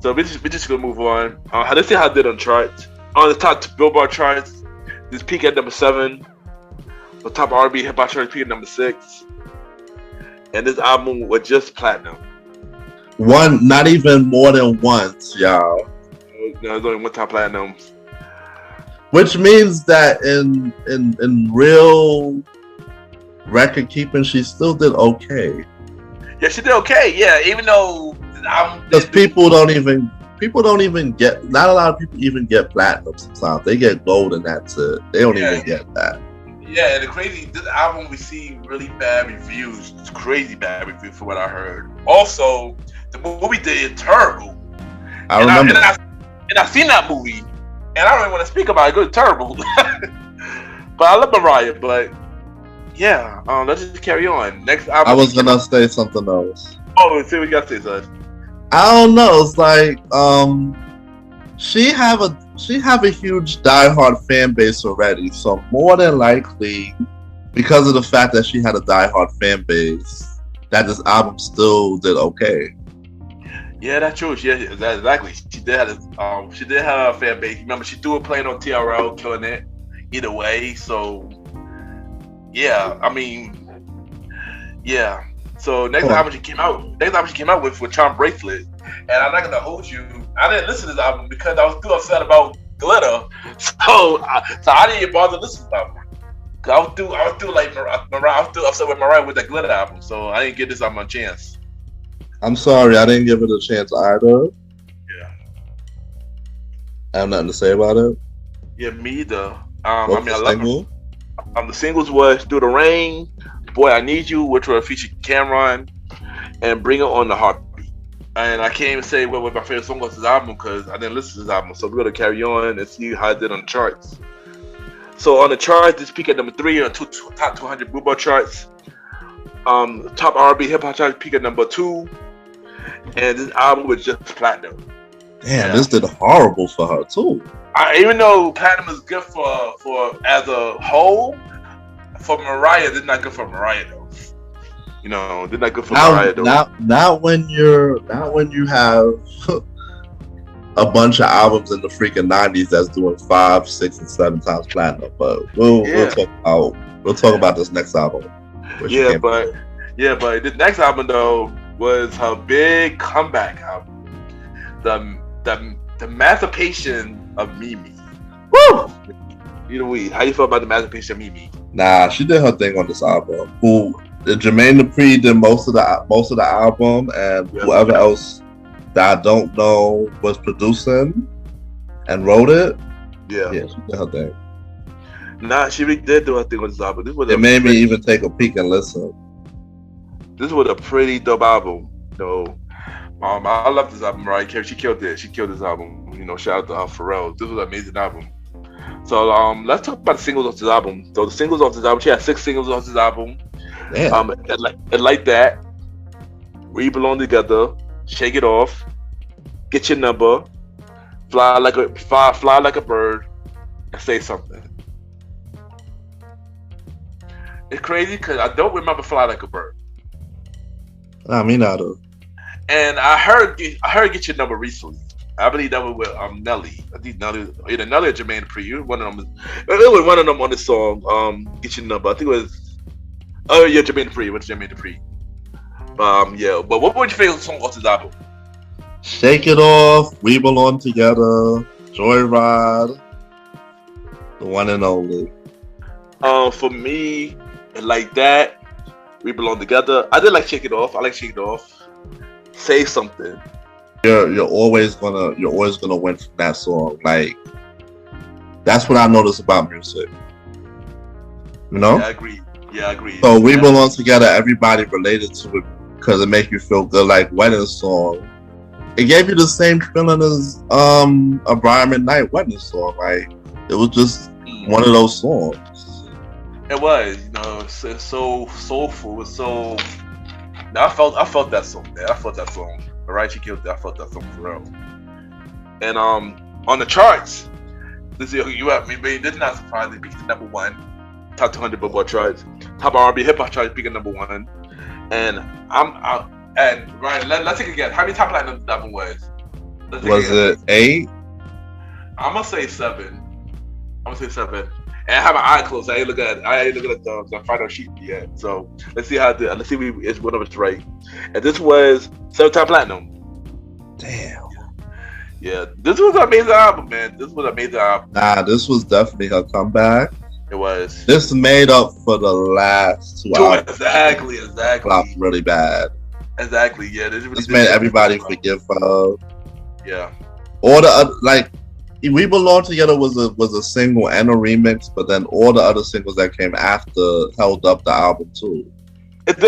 So we just gonna move on. Let's see how it did on charts. On the top Billboard charts, this peaked at number 7. The top R&B hip hop charts peaked at number 6. And this album was just platinum. Not even more than once, y'all. No, it's only one time platinum. Which means that in real record keeping, she still did okay. Yeah, she did okay. Yeah, even though because people don't even people don't even get. Not a lot of people even get platinum. Sometimes they get gold, and that's it. They don't even get that. Yeah, and this album received really bad reviews. It's crazy bad reviews from what I heard. Also, the movie did terrible. I remember. And I've seen that movie, and I don't even want to speak about it. It's terrible. But I love Mariah. But yeah, let's just carry on. Next album. I was gonna say something else. Oh, see what you got to say, son. I don't know. It's like she have a huge diehard fan base already. So more than likely, because of the fact that she had a diehard fan base, that this album still did okay. Yeah, that's true. Yeah, exactly. She did have a fan base. Remember, she threw it playing on TRL, killing it either way. So yeah, I mean, yeah. So next album she came out with Charm Bracelet, and I'm not gonna hold you. I didn't listen to this album because I was too upset about Glitter, so I didn't even bother listening to the album. I was too upset with Mariah with that Glitter album, so I didn't give this album a chance. I'm sorry, I didn't give it a chance either. Yeah, I have nothing to say about it. Yeah, me either. I love it. The singles was "Through the Rain," "Boy I Need You," which were featured Cameron, and "Bring It On" the Heartbeat. And I can't even say what my favorite song was this album because I didn't listen to this album. So we're gonna carry on and see how it did on the charts. So on the charts, this peaked at number 3 on top 200 Billboard charts. Top R&B hip hop charts peaked at number 2, and this album was just platinum. Damn, this did horrible for her too. Even though platinum is good for as a whole, for Mariah, this is not good for Mariah though. You know, they're not good for Mariah though. Not when you have a bunch of albums in the freaking 90s that's doing 5, 6, and 7 times platinum. But we'll talk about this next album. But this next album though was her big comeback album, the Emancipation of Mimi. Woo! How you feel about the Emancipation of Mimi? Nah, she did her thing on this album. Jermaine Dupri did most of the album, and whoever else that I don't know was producing and wrote it. Yeah, she did her thing. Nah, she really did do her thing on this album. It made me even take a peek and listen. This was a pretty dope album. I love this album, right? She killed it. She killed this album. Shout out to her Pharrell. This was an amazing album. So let's talk about the singles of this album. So the singles of this album, she had 6 singles of this album. Damn. And like that, We Belong Together, Shake It Off, Get Your Number, Fly Like a Bird, and Say Something. It's crazy because I don't remember Fly Like a Bird. Nah, me neither. And I heard Get Your Number recently. I believe that was with Nelly. I think Nelly or Jermaine Dupri. One of them. It was one of them on this song. Get Your Number. I think it was. Oh yeah, Jermaine Dupri. What's Jermaine Dupri? Yeah. But what was your favorite song off this album? Shake It Off, We Belong Together, Joyride, the one and only. For me, like that, We Belong Together. I did like Shake It Off. I like Shake It Off. Say Something. You're always gonna win from that song. Like, that's what I notice about music. Yeah, I agree. So We Belong Together, everybody related to it because it makes you feel good. Like Wedding Song, it gave you the same feeling as a Brian McKnight Wedding Song. Like, it was just one of those songs. It was, it's so soulful. It's so. I felt that song. Man. I felt that song. Right, she killed it. I felt that song for real. And on the charts, this is not surprising. Peaked at number 1, top 200 Billboard charts, top R&B hip hop charts, peaked at number 1. And Ryan, let's take it again. How many top platinum the album was? Was it 8? I'm gonna say 7. And I have my eye closed. I ain't looking at the final sheet yet. So let's see how let's see if one of us right. And this was 7-time platinum. Damn. Yeah, this was an amazing album, man. This was an amazing album. Nah, this was definitely her comeback. It was. This made up for the last 2 albums. Exactly. Flopped really bad. Exactly. Yeah, this made everybody forgive her. Yeah. All the other, like We Belong Together was a single and a remix, but then all the other singles that came after held up the album too. It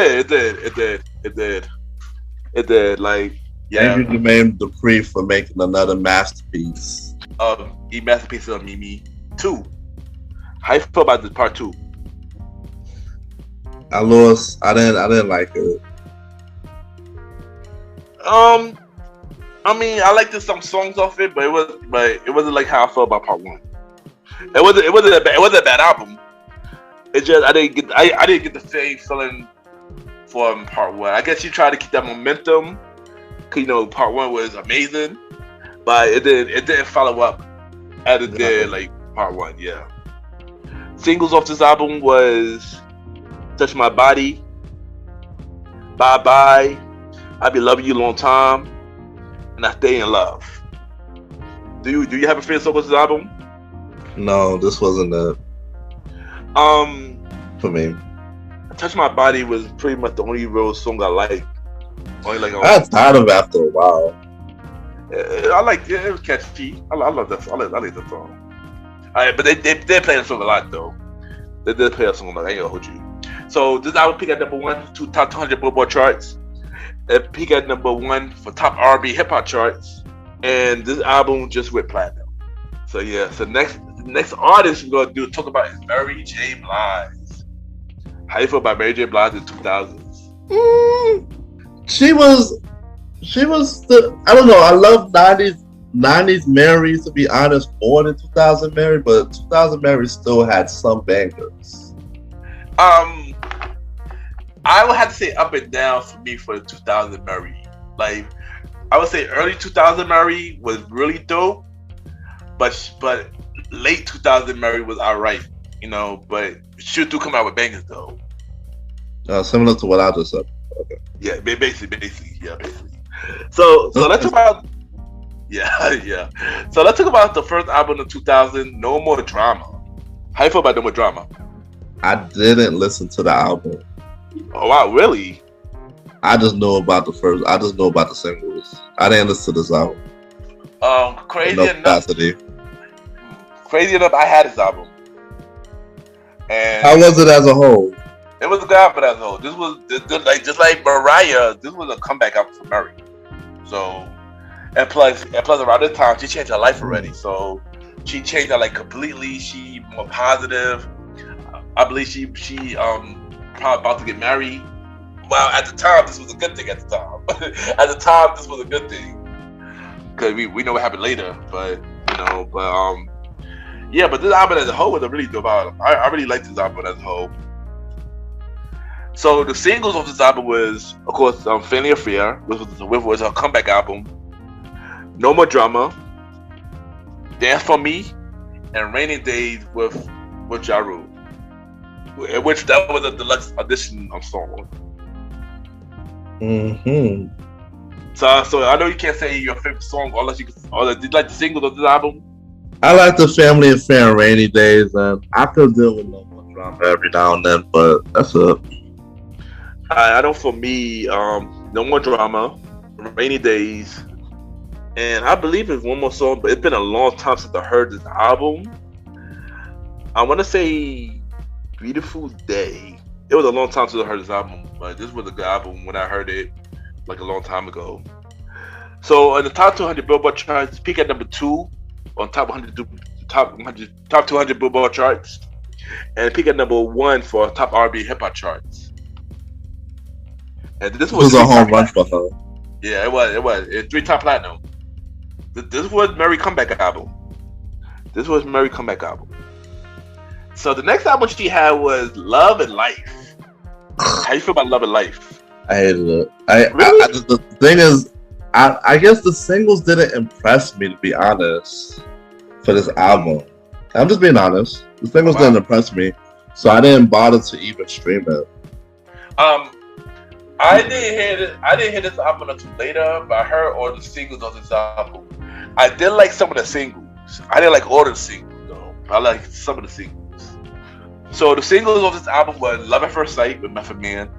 did. Like, yeah. Thank you, Jermaine Dupri, for making another masterpiece. Masterpiece of Mimi 2. How you feel about this part 2? I didn't like it. I mean, I liked some songs off it, but it wasn't like how I felt about part 1. It wasn't a bad album. It just I didn't get the same feeling from part 1. I guess you tried to keep that momentum, 'cause, part 1 was amazing, but it didn't follow up as it did like part 1. Yeah. Singles off this album was "Touch My Body," "Bye Bye," "I Be Loving You a Long Time," and "I Stay in Love." Do you have a favorite song off this album? No, this wasn't it. For me, "Touch My Body" was pretty much the only real song I liked. I got tired of it after a while. I like it. It was catchy. I love that. I like that song. But they play the song a lot though. They did play a song a lot. I ain't gonna hold you. So this album peaked at number 1 to top 200 Billboard charts. It peaked at number 1 for top R&B hip hop charts, and this album just went platinum. So yeah. So next artist we're gonna talk about is Mary J. Blige. How you feel about Mary J. Blige in 2000s? She was I don't know. I love 90s Mary, to be honest, more than 2000 Mary, but 2000 Mary still had some bangers. I would have to say up and down for me for the 2000 Mary. Like, I would say early 2000 Mary was really dope, but late 2000 Mary was alright, but she do come out with bangers though. Similar to what I just said. Okay. Yeah, basically. So let's talk about So let's talk about the first album of 2000, "No More Drama." How you feel about "No More Drama"? I didn't listen to the album. Oh wow, really? I just know about the singles. I didn't listen to this album. Crazy enough, I had this album. And how was it as a whole? It was a good album as a whole. This was just like Mariah. This was a comeback album for Mary. So, and plus around this time she changed her life already. So she changed her life completely. She more positive. I believe she probably about to get married. Well, at the time this was a good thing. At the time this was a good thing, because we know what happened later. But but this album as a whole was a really dope album. I really liked this album as a whole. So the singles of this album was, of course, "Family Affair," which was her comeback album, "No More Drama," "Dance for Me," and "Rainy Days" with Ja Rule, which that was a deluxe edition song. Mm-hmm. So I know you can't say your favorite song unless did you like the singles of this album? I like the "Family Affair" and "Rainy Days," and I could deal with "No More Drama" every now and then, but that's it. I know for me, "No More Drama," "Rainy Days," and I believe it's one more song, but it's been a long time since I heard this album. I want to say "Beautiful Day." It was a long time since I heard this album, but this was a good album when I heard it, like a long time ago. So in the top 200 Billboard charts, peak at number 2 on top 200 Billboard charts, and peak at number 1 for top R&B hip hop charts. And this was a home run for her. Yeah, it was. It's 3-time platinum. This was Mary's comeback album. So the next album she had was "Love and Life." How you feel about "Love and Life"? I hated it. Really? The thing is, I guess the singles didn't impress me, to be honest, for this album. I'm just being honest. The singles didn't impress me, so I didn't bother to even stream it. I didn't hear this album until later, but I heard all the singles of this album. I did like some of the singles. I didn't like all the singles though. I like some of the singles. So the singles of this album were "Love at First Sight" with Method Man.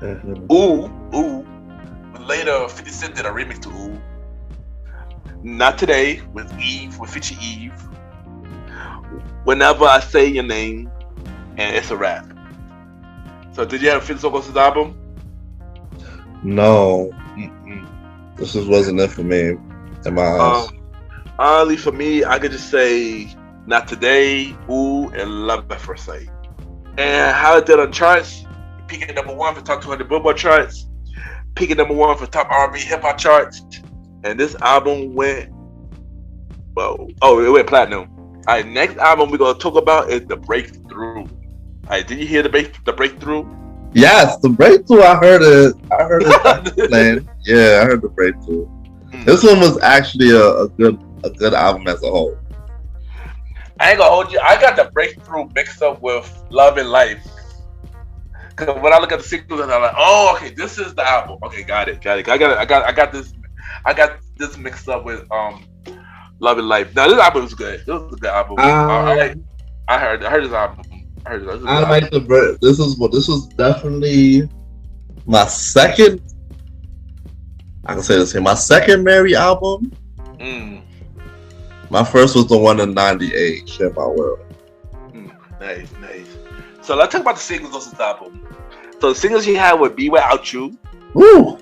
Mm-hmm. Ooh. But later 50 Cent did a remix to "Ooh." Not Today with Eve, with Feature Eve. Whenever I Say Your Name, and It's a Wrap. So did you have a favorite song off this album? No. This just wasn't it for me in my eyes. Honestly, for me, I could just say Not Today, Ooh, and Love at First Sight. And how it did on charts, peaking at number 1 for top 200 Billboard charts, peaking number 1 for top R&B hip hop charts, and this album went, it went platinum. All right, next album we're gonna talk about is The Breakthrough. All right, did you hear the Breakthrough? Yes, The Breakthrough. I heard it playing. Yeah, I heard The Breakthrough. This one was actually a good album as a whole. I ain't gonna hold you. I got The Breakthrough mixed up with Love and Life. Cause when I look at the singles, I'm like, oh, okay, this is the album. Okay, got it. I got this mixed up with Love and Life. Now this album was good. This was a good album. I heard this album. I like this was definitely my second. I can say the same. My second Mary album. My first was the one in '98, Share My World. Nice. So let's talk about the singles of this album. So the singles he had were Be Without You. Woo!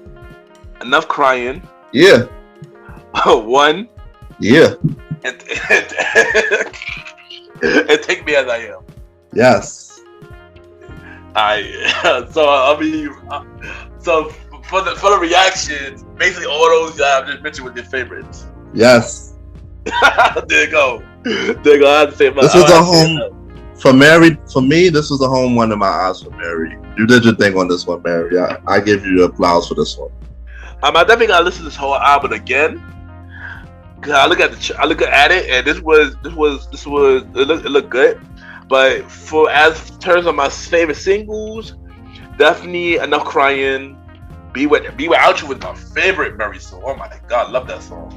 Enough Crying. Yeah. One. Yeah. And Take Me As I Am. Yes. So for the reactions, basically all those I just mentioned were their favorites. Yes. There you go. I had to say this was a home for Mary. For me, this was a home run in my eyes for Mary. You did your thing on this one, Mary. I give you applause for this one. I definitely gotta listen to this whole album again. Cause I look at it, and this was it looked good. But for as terms of my favorite singles, definitely Enough Crying. Be Without You was my favorite Mary song. Oh my God, love that song.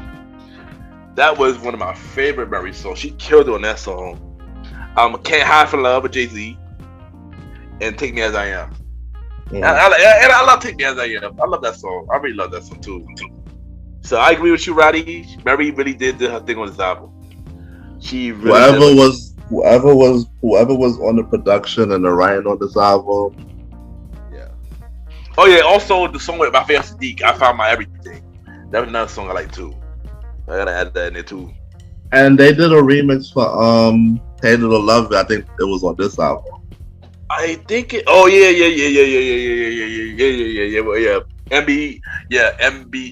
That was one of my favorite Mary songs. She killed it on that song. Can't Hide From Love with Jay-Z, and Take Me As I Am. And I love Take Me As I Am. I love that song. I really love that song too. So I agree with you, Roddy. Mary really did her thing on this album. She really whoever was on the production and the writing on this album. Yeah. Oh yeah. Also the song with my favorite Sadiq, I Found My Everything. That was another song I like too. I gotta add that in there too. And they did a remix for Hated or Love It. I think it was on this album. I think it. Oh yeah.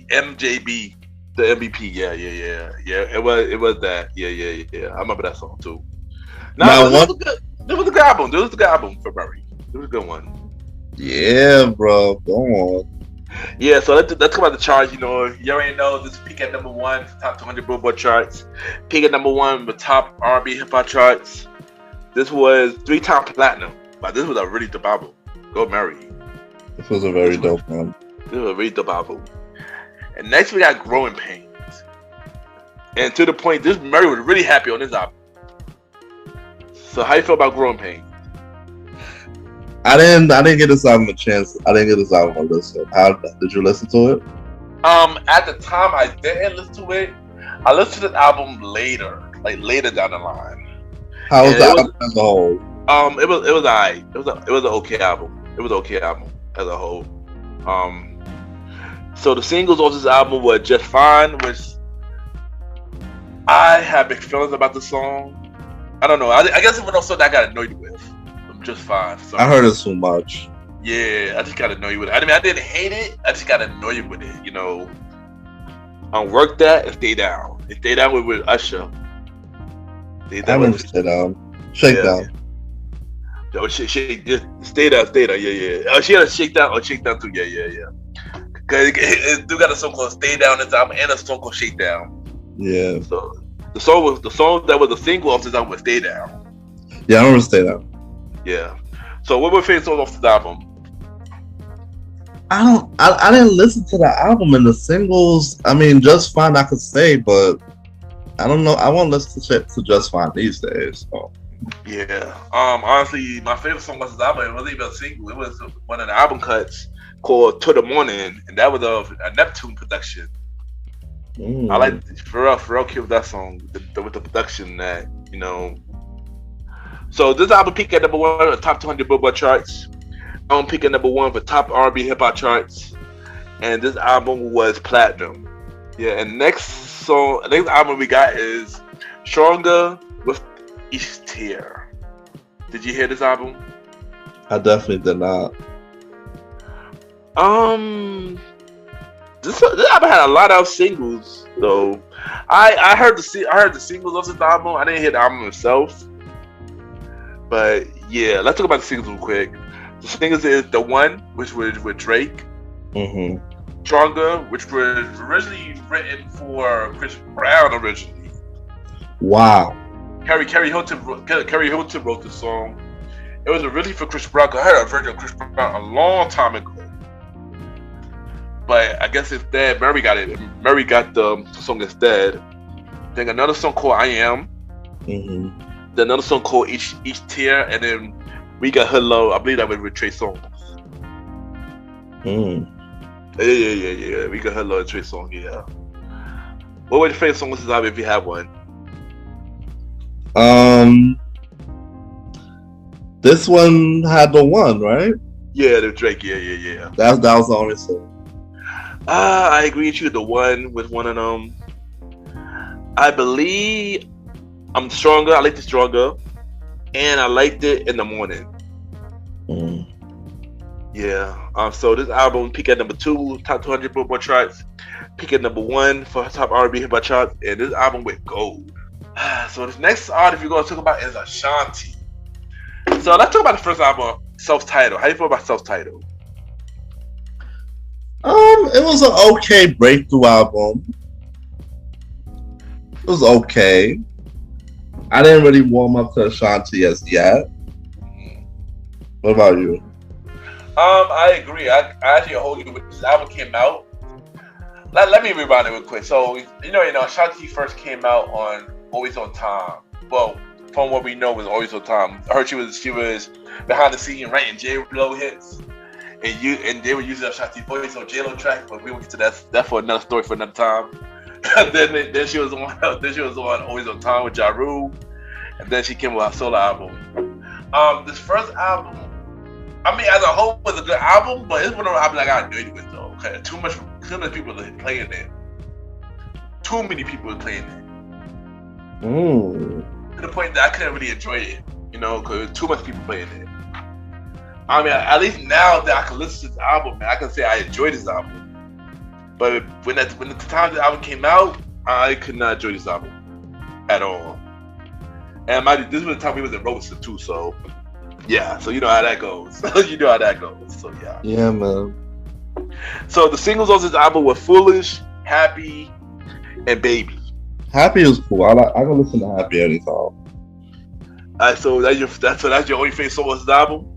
MJB, the MVP. Yeah. It was that. Yeah. I remember that song too. This was a good album. This was a good album for Murray. It was a good one. Yeah, bro. Go on. Yeah, so let's talk about the charts. You already know this peak at number 1 for top 200 Billboard charts. Peak at number 1 for top R&B hip hop charts. This was 3-time platinum. But this was a really dope album. Go Mary. This was a very dope one. This was a really dope album. And next we got Growing Pains. And to the point, this Mary was really happy on this album. So how you feel about Growing Pains? I didn't get this album a chance. I didn't get this album a listen. How did you listen to it? At the time I didn't listen to it. I listened to the album later down the line. How was the album as a whole? It was alright. It was an okay album. It was an okay album as a whole. So the singles of this album were Just Fine, which I have mixed feelings about the song. I don't know. I guess it was also that I got annoyed with. Just Fine. I heard it so much. Yeah, I just got annoyed with it. I mean, I didn't hate it. I just got annoyed with it. Work That and Stay Down. And Stay Down with Usher. Stay down. Shake down. Oh, shake. Just stay down. Yeah. Oh, she had a shake down too. Yeah. Cause it do got a song called Stay Down in this album and a song called Shake Down. Yeah. So the song that was a single off this album was Stay Down. Yeah, I remember Stay Down. Yeah. So what were your favorite songs off this album? I didn't listen to the album and the singles. I mean, Just Fine I could say, but I don't know. I won't listen to Just Fine these days. So. Yeah. Honestly, my favorite song was this album. It wasn't even a single. It was one of the album cuts called To the Morning, and that was a Neptune production. I like Pharrell killed that song with the production that So this album peaked at number 1 on the top 200 Billboard charts. Album peaked at number 1 for top R&B hip hop charts, and this album was platinum. Yeah, and next album we got is Stronger with Each Tear. Did you hear this album? I definitely did not. This album had a lot of singles though. I heard the singles of this album. I didn't hear the album itself. But yeah, let's talk about the singles real quick. The singles is The One, which was with Drake. Stronger, which was originally written for Chris Brown originally. Wow. Carrie Hilton wrote the song. It was originally for Chris Brown. I heard a version of Chris Brown a long time ago. But I guess instead, Mary got it. Mary got the song instead. Then another song called I Am. Then another song called Each Tear. And then we got Hello. I believe that was with Trey Songz. Yeah. We got Hello and Trey Songz, yeah. What was your favorite song on this album if you have one? This one had The One, right? Yeah, the Drake, yeah. That was the only song. I agree with you. The One was one of them. I believe I'm Stronger. I liked it Stronger, and I liked it In the Morning. Yeah. So this album peaked at number 2, top 200 Billboard charts. Peaked at number 1 for top R&B hip hop charts, and this album went gold. So this next artist we're going to talk about is Ashanti. So let's talk about the first album, Self-Titled. How do you feel about Self-Titled? It was an okay breakthrough album. It was okay. I didn't really warm up to Ashanti as yet. What about you? I agree. I actually hold you when this album came out. Let me rewind it real quick. So Ashanti first came out on Always on Time. Well, from what we know, was Always on Time. I heard she was behind the scene writing J-Lo hits, and they were using Ashanti voice on J-Lo track. But we will get to that for another story for another time. then she was on Always on Time with Ja Rule, and then she came with her solo album. This first album, I mean, as a whole, was a good album, but it's one of the albums I got annoyed with though. Okay, too many people are playing it. Too many people are playing it. To the point that I couldn't really enjoy it, because too much people playing it. I mean, at least now that I can listen to this album, man, I can say I enjoyed this album. But when the time the album came out, I could not enjoy this album at all. And this was the time we was in Roasted too, so yeah. So you know how that goes. So yeah. Yeah, man. So the singles on this album were Foolish, Happy, and Baby. Happy is cool. I can listen to Happy anytime. So that's your only favorite song on this album?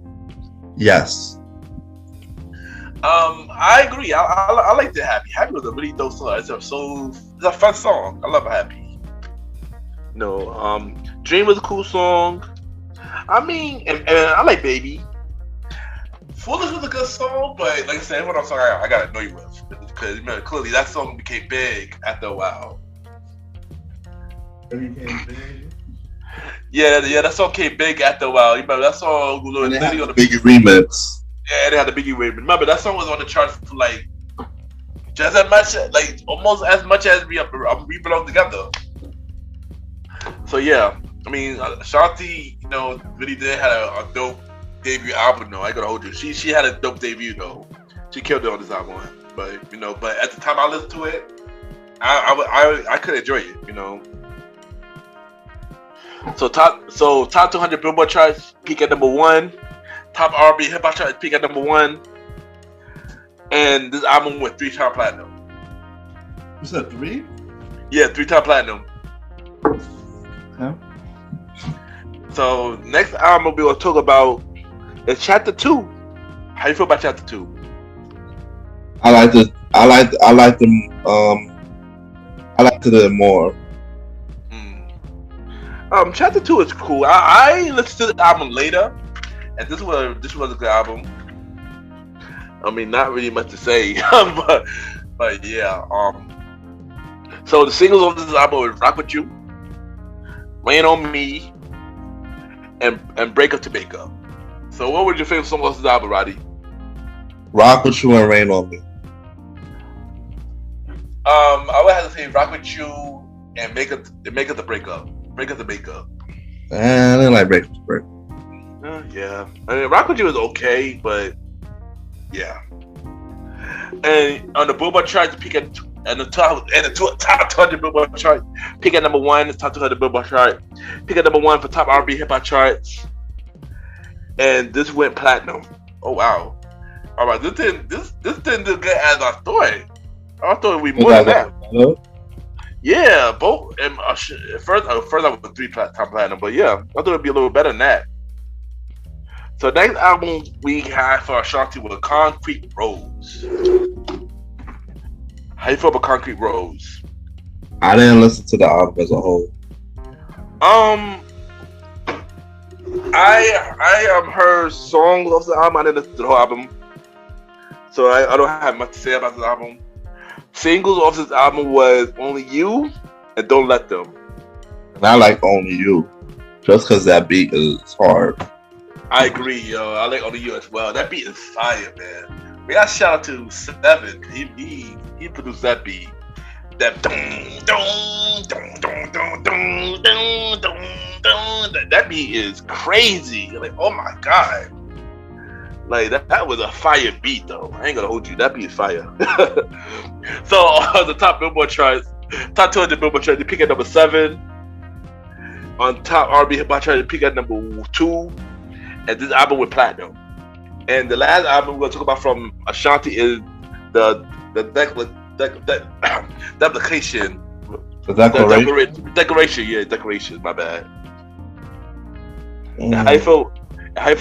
Yes. I agree. I like the Happy. Happy was a really dope song. It's a fun song. I love Happy. Dream was a cool song. I mean, and I like Baby. Foolish was a good song, but like I said, one song I got annoyed with because clearly that song became big after a while. It became big. Yeah, that song came big after a while. You remember that song was on the Biggie remix. Yeah, they had the Biggie remix. Remember that song was on the charts for like just as much, like almost as much as we belong together. So yeah, I mean, Ashanti, really did have a dope debut album. though. I gotta hold you. She had a dope debut though. She killed it on this album. But but at the time I listened to it, I could enjoy it. So top 200 Billboard charts peak at number 1. Top R&B hip hop charts peak at number 1. And this album went 3-time platinum. You said 3? Yeah, 3-time platinum. Okay. So next album we will talk about is Chapter 2. How you feel about Chapter 2? I liked it more. Chapter 2 is cool. I listened to the album later, and this was a good album. I mean, not really much to say, but yeah. So the singles on this album is "Rock with You," "Rain on Me," and "Break Up to Make Up." So what would your favorite song off this album, Roddy? "Rock with You" and "Rain on Me." I would have to say "Rock with You" and "Make Up the Breakup." "Break Up the Makeup." I didn't like "Break Up to Break." Yeah, I mean, "Rock with You" is okay, but yeah. And on the Billboard chart, to peak at the top 200 Billboard chart, peak at number 1. The top 200 Billboard chart, peak at number 1 for top R&B hip hop charts. And this went platinum. Oh wow! All right, this didn't do good as I thought. I thought we more than that. Yeah, both. And first I was 3 top platinum, but yeah, I thought it'd be a little better than that. So next album we had for Ashanti was "Concrete Rose." How you feel about "Concrete Rose"? I didn't listen to the album as a whole. I heard songs of the album. I didn't listen to the whole album, so I don't have much to say about this album. Singles off this album was "Only You" and "Don't Let Them." And I like "Only You" just because that beat is hard. I agree, yo. I like "Only You" as well. That beat is fire, man. We got shout out to Seven. He produced that beat. That that beat is crazy. Like, oh my god. Like that was a fire beat though. I ain't gonna hold you. That beat is fire. So on the top Billboard charts, top 200 Billboard charts, they peak at number 7. On top R&B hip hop chart, they peak at number 2. And this album went platinum. And the last album we're gonna talk about from Ashanti is the Decoration. The Declaration. Decoration. My bad. How you feel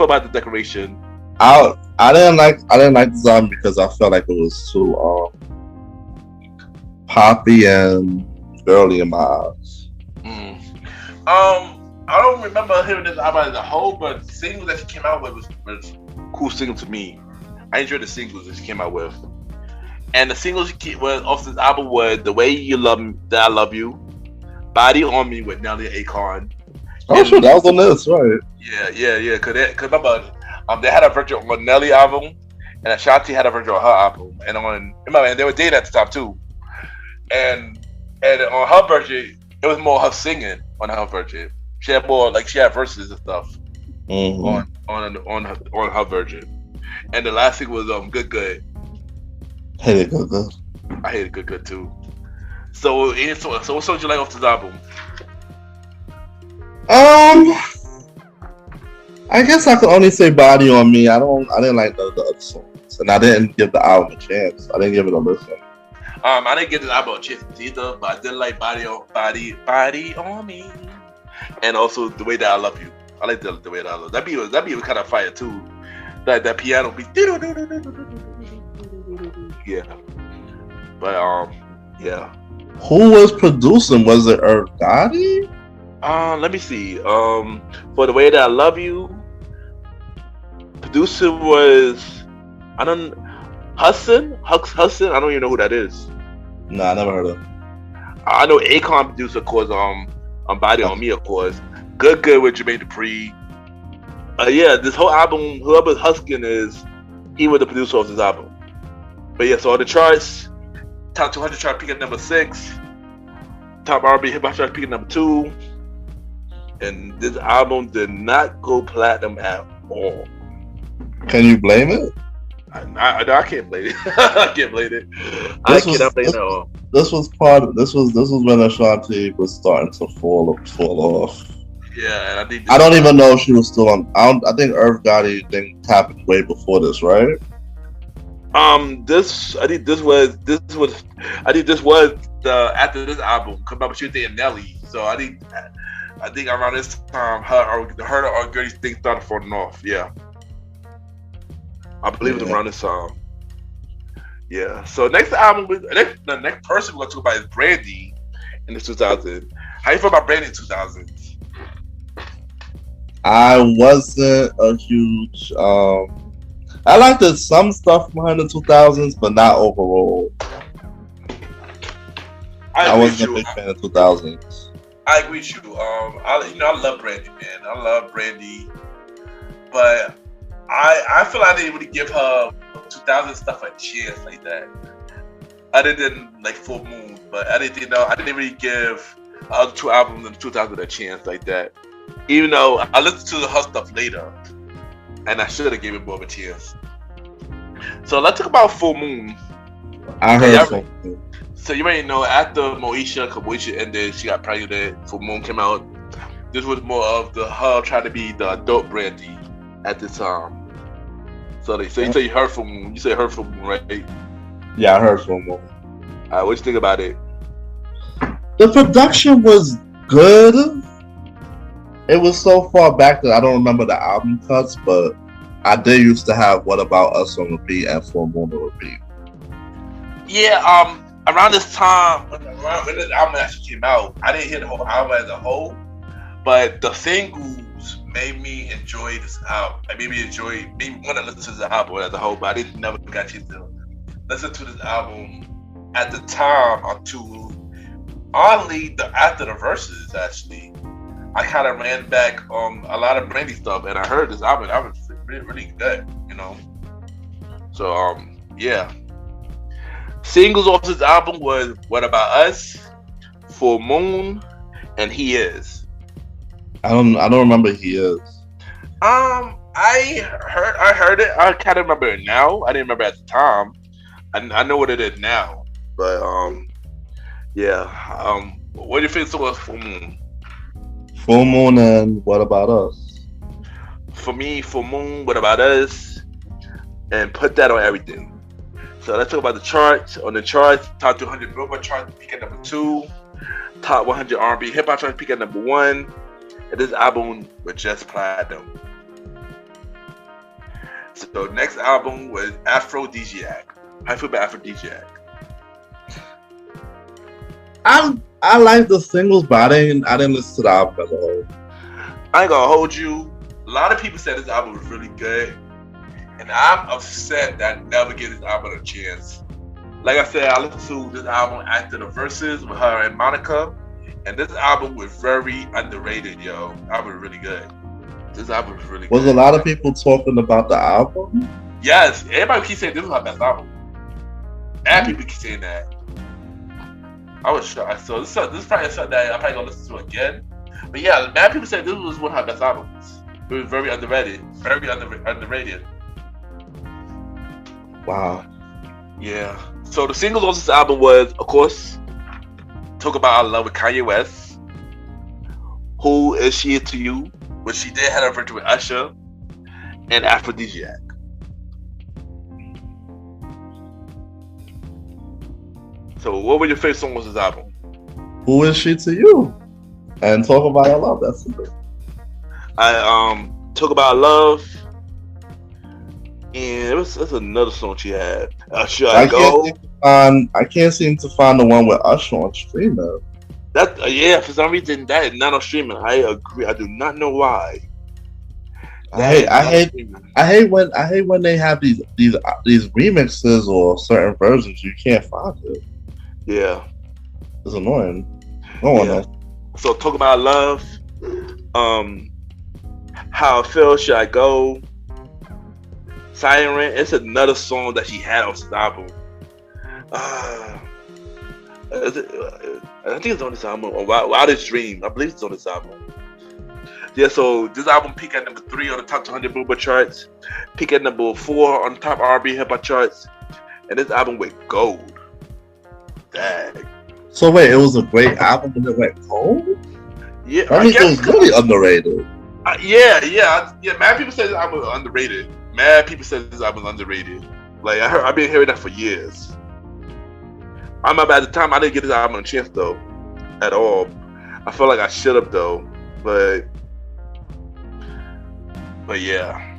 about the Decoration? I didn't like this album because I felt like it was too poppy and girly in my eyes. I don't remember hearing this album as a whole, but the single that she came out with was cool single to me. I enjoyed the singles that she came out with. And the singles was off this album was "The Way You Love Me, That I Love You," "Body on Me" with Nelly and Akon. Oh, sure, that was on this, right? Yeah. Cause remember, they had a version on Nelly album, and Ashanti had a version on her album, and they were dating at the time too. And on her version, it was more her singing on her version. She had more she had verses and stuff on her version. And the last thing was Good. Hated Good. I hated Good too. So what songs did you like off this album? I guess I could only say "Body on Me." I didn't like the other songs, and I didn't give the album a chance. I didn't give it a listen. I didn't give this album a chance either, but I did like "Body on Me," and also "The Way That I Love You." I like the Way That I Love You. That beat was kind of fire too. That piano beat. Yeah. But yeah. Who was producing? Was it Roddy? Let me see. For "The Way That I Love You," producer was Hudson. I don't even know who that is. Nah, I never heard of him. I know Akon produced, of course. "Body on Me," of course. Good with Jermaine Dupri. Yeah, this whole album, whoever Huskin is, he was the producer of this album. But yeah, so on the charts, top 200 chart peak at number 6, top R&B hip hop chart peak at number 2, and this album did not go platinum at all. Can you blame it? I can't blame it. I can't blame it. I cannot blame it at all. This was when Ashanti was starting to fall off. Yeah, and I don't even know if she was still on. I think Irv Gotti thing happened way before this, right? This was the after this album. Come up, she was dating Nelly, so I think around this time her Gertie thing started falling off. Yeah, I believe it was around this time. Yeah. So next album, the next person we're gonna talk about is Brandy in the 2000s. How you feel about Brandy in 2000s? I wasn't a huge. I liked some stuff behind the 2000s, but not overall. I wasn't a big fan of 2000s. I agree with you. I love Brandy, man. I love Brandy, but I feel like I didn't really give her 2000 stuff a chance like that. Other than like Full Moon, but I didn't really give the other two albums in 2000 a chance like that. Even though I listened to her stuff later, and I should have given it more of a chance. So let's talk about Full Moon. I heard Full Moon. So you already know after Moesha ended, she got pregnant. Full Moon came out. This was more of her trying to be the adult Brandy at the time. So you say you heard Full Moon. You say heard Full Moon, right? Yeah, I heard Full Moon. What you think about it? The production was good. It was so far back that I don't remember the album cuts, but I did used to have What About Us on repeat and Full Moon on repeat. Yeah, around this time, when this album actually came out, I didn't hear the whole album as a whole, but the singles made me enjoy this album. It made me want to listen to the album as a whole, but I never got you to listen to this album at the time until oddly after the verses. Actually, I kind of ran back on a lot of Brandy stuff, and I heard this album. That was really, really good, you know. So yeah. Singles off this album was What About Us, Full Moon, and He Is. I don't remember He Is. I heard it. I kind of remember it now. I didn't remember at the time. I know what it is now. But yeah. What do you think was Full Moon? Full Moon and What About Us? For me, Full Moon, What About Us, and put that on everything. So let's talk about the charts. On the charts, top 200 Billboard charts peak at number 2, top 100 R&B hip hop charts peak at number 1, and this album was just platinum. So next album was Aphrodisiac. How you feel about Aphrodisiac? I like the singles, but I didn't listen to the album as a whole. I ain't gonna hold you. A lot of people said this album was really good. And I'm upset that I never gave this album a chance. Like I said, I listened to this album after the verses with her and Monica. And this album was very underrated, yo. That album was really good. This album was really good. Was a lot of people talking about the album? Yes. Everybody keeps saying this was her best album. And people keep saying that. I was shocked. So this is probably something that I'm probably going to listen to again. But yeah, mad people say this was one of her best albums. It was very underrated. Very underrated. Wow. Yeah. So the singles on this album was, of course, Talk About Our Love with Kanye West, Who Is She To You, which she did have a version with Usher, and Aphrodisiac. So what were your favorite songs on this album? Who Is She To You? And Talk About Our Love. That's it. I Talk About Love. And that's another song she had. Should I Go? I can't seem to find the one with Usher on streaming. That yeah, for some reason that is not on streaming. I agree. I do not know why. I hate when they have these remixes or certain versions you can't find it. Yeah, it's annoying. No one knows. So Talk About Love. How I Feel, Should I Go? Siren, it's another song that she had on this album. I think it's on this album. Or Wildest Dream. I believe it's on this album. Yeah, so this album peaked at number 3 on the top 200 Billboard charts. Peaked at number 4 on the top R&B hip hop charts. And this album went gold. Dang. So wait, it was a great album and it went gold? Yeah, I mean, it was really underrated. Yeah. Mad people say this album was underrated. Mad people say this album is underrated. Like I've been hearing that for years. At the time I didn't get this album a chance though, at all. I felt like I should have though, but yeah.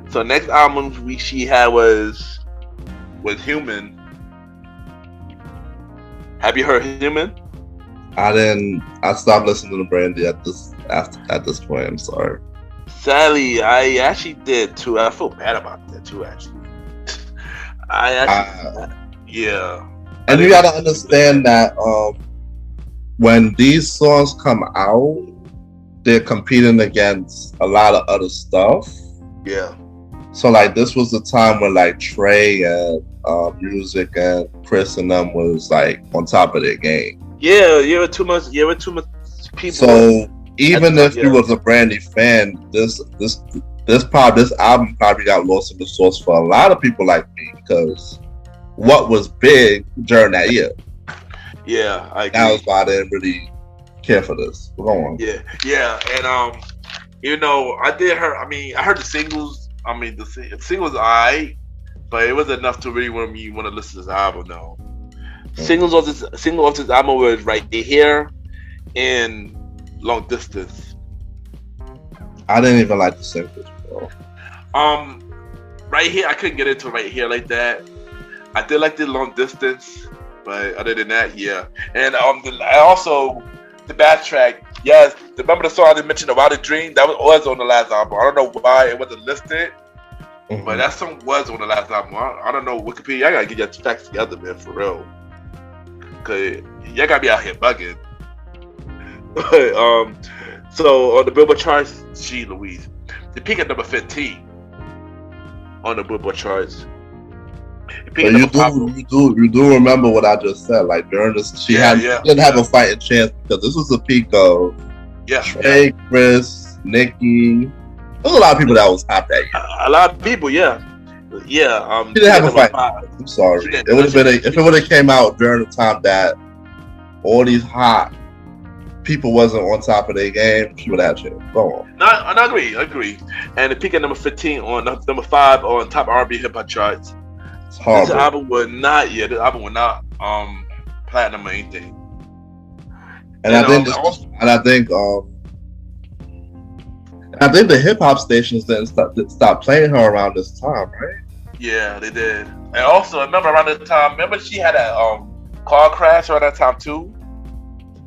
So next album she had was Human. Have you heard Human? I stopped listening to Brandy at this point. I'm sorry. Sadly, I actually did too. I feel bad about that too. Actually, yeah. And you gotta understand that when these songs come out, they're competing against a lot of other stuff. Yeah. So like this was the time when like Trey and Music and Chris and them was like on top of their game. Yeah, you were too much people. So even if you was a Brandy fan, this album probably got lost in the sauce for a lot of people like me, because what was big during that year. Yeah, I agree. That was why I didn't really care for this. Go on. Yeah, and you know, I heard the singles. I mean, the singles alright, but it wasn't enough to really want to listen to this album. No, single of this album was Right Here and Long Distance. I didn't even like the singles, bro. Right Here, I couldn't get into Right Here like that. I did like the Long Distance, but other than that, yeah. And the backtrack, yes. Remember the song I didn't mention, The Wild Dream? That was on the last album. I don't know why it wasn't listed, but that song was on the last album. I don't know, Wikipedia. I gotta get your facts together, man, for real. Cause y'all gotta be out here bugging. So on the Billboard charts, Louise, the peak at number 15 on the Billboard charts. So you do remember what I just said? Like during this, she didn't have a fighting chance, because this was the peak of Trey, Chris, Nicki. There's a lot of people that was hot that year. A lot of people, yeah. She didn't have a fight. I'm sorry. It would have been if it would have came out during the time that all these hot people wasn't on top of their game, she would have had chance. Go on. No, I agree. And the peak at number 15 on number 5 on top R&B hip hop charts. This album would not platinum or anything. And I think the hip hop stations didn't stop playing her around this time, right? Yeah, they did. And also, remember around this time, she had a car crash around that time too.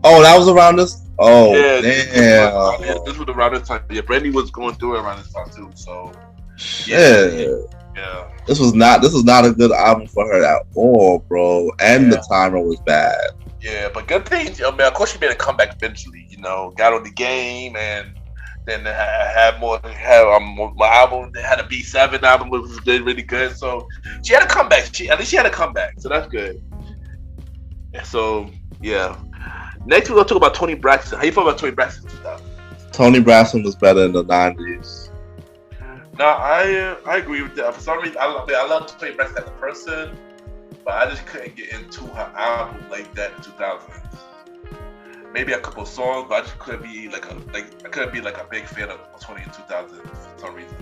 Oh, that was around this. Oh, yeah, damn. This was around this time. Yeah, Brandy was going through it around this time too. So, yeah. This was not a good album for her at all, bro. And the timer was bad. Yeah, but good thing. Of course, she made a comeback eventually. You know, got on the game, and then had more album. They had a B7 album, which was really good. So she had a comeback. At least she had a comeback. So that's good. So yeah. Next, we're gonna talk about Toni Braxton. How you feel about Toni Braxton? Toni Braxton was better in the 90s. No, I agree with that. For some reason, I love Toni Braxton as a person, but I just couldn't get into her album like that in 2000s. Maybe a couple songs, but I just couldn't be like a big fan of Toni in 2000s for some reason.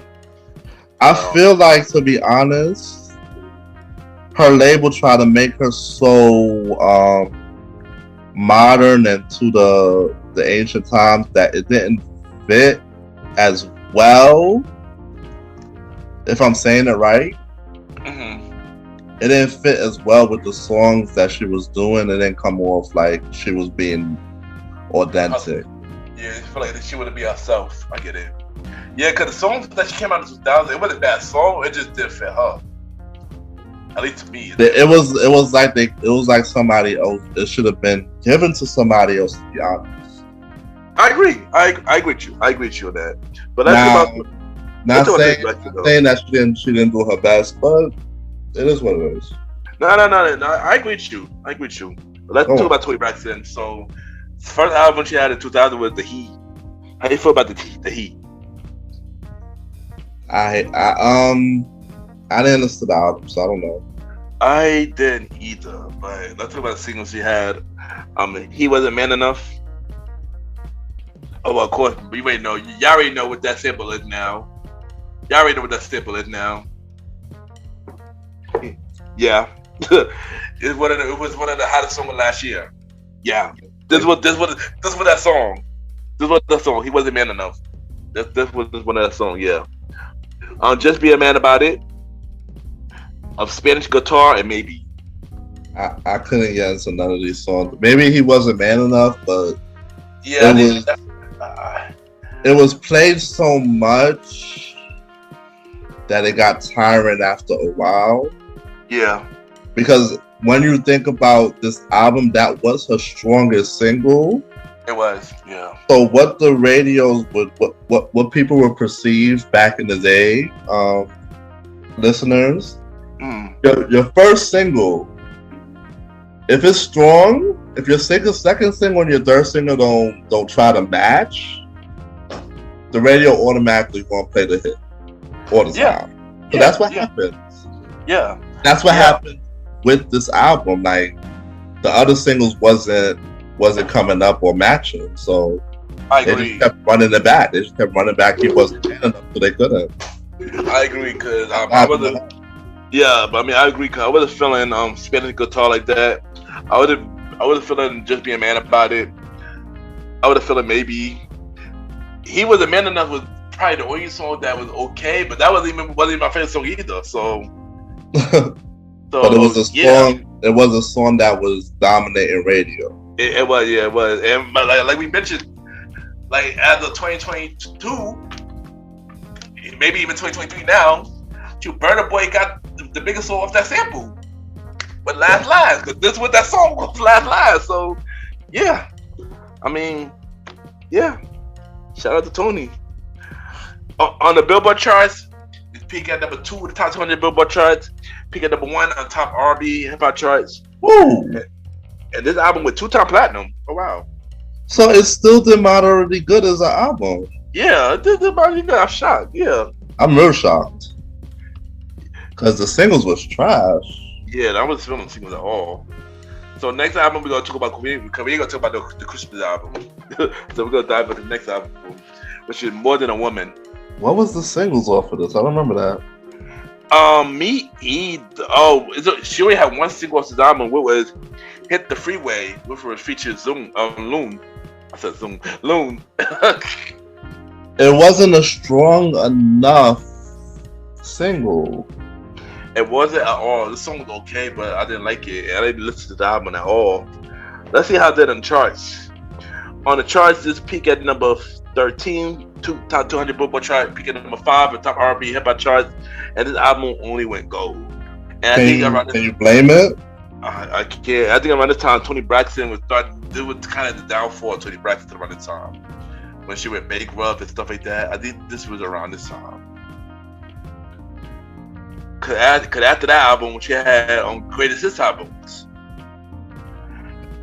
I feel like, to be honest, her label tried to make her so modern and to the ancient times that it didn't fit as well. If I'm saying it right, it didn't fit as well with the songs that she was doing. It didn't come off like she was being authentic. Yeah, I feel like she wouldn't be herself. I get it. Yeah, because the songs that she came out in 2000, it wasn't a bad song. It just didn't fit her. At least to me. It was like somebody else. It should have been given to somebody else, to be honest. I agree. I agree with you. I agree with you on that. But that's not saying that she didn't do her best, but it is what it is. No. I agree with you. But let's talk about Toni Braxton. So, the first album she had in 2000 was The Heat. How do you feel about The Heat? I didn't listen to the album, so I don't know. I didn't either, but let's talk about the singles she had. He Wasn't Man Enough. Oh, well, of course, y'all already know what that sample is now. Yeah. It was one of the hottest songs last year. Yeah. This was that song. This was the song. He Wasn't Man Enough. This was one of that song, yeah. Just Be a Man About It. Of Spanish Guitar, and Maybe. I couldn't get into none of these songs. Maybe He Wasn't Man Enough, but it was played so much that it got tiring after a while. Yeah. Because when you think about this album, that was her strongest single. It was, yeah. So what the radios, what people were perceived back in the day, listeners, your first single, if it's strong, if your second single and your third single don't try to match, the radio automatically gonna play the hit all the time. So that's what happens. Yeah. That's what happened with this album. Like the other singles wasn't coming up or matching. So I agree. They just kept running it back. They just kept running back. He wasn't playing enough, so they couldn't. I agree because I wasn't. Yeah, but I mean I agree because I wasn't feeling spinning guitar like that. I wasn't feeling just being man about it. I would have feeling maybe he was a man enough was probably the only song that was okay, but that wasn't even my favorite song either. So but it was a song. Yeah. It was a song that was dominating radio. It was, yeah, it was. And but like we mentioned, like as of 2022, maybe even 2023 now, Burna Boy got the biggest song off that sample. But Last Lies, because this is what that song was, Last Lies. So yeah, I mean, yeah. Shout out to Tony. On the Billboard charts, it's peaked at number 2 in the top 200 Billboard charts. Peaked at number 1 on top R&B hip hop charts. Woo! And this album with 2-time platinum. Oh wow! So it still did moderately good as an album. Yeah, it did moderately good. I'm shocked. Yeah, I'm real shocked because the singles was trash. Yeah, I wasn't feeling singles at all. So next album we're gonna talk about. We ain't gonna talk about the Christmas album. So we're gonna dive into the next album, which is More Than a Woman. What was the singles off of this? I don't remember that. She only had one single off this album, which was "Hit the Freeway," which was featured Loon. I said Zoom. Loon. It wasn't a strong enough single. It wasn't at all. The song was okay, but I didn't like it. I didn't listen to the album at all. Let's see how it did on the charts. On the charts, this peaked at number 13, top 200 Billboard chart, peaked at number 5 in top R&B hip hop charts, and this album only went gold. And can you blame it? I can't. I think around this time, Toni Braxton was starting. It was kind of the downfall of Toni Braxton around this time when she went bankrupt and stuff like that. I think this was around this time. Cause after that album, she had on greatest hits albums.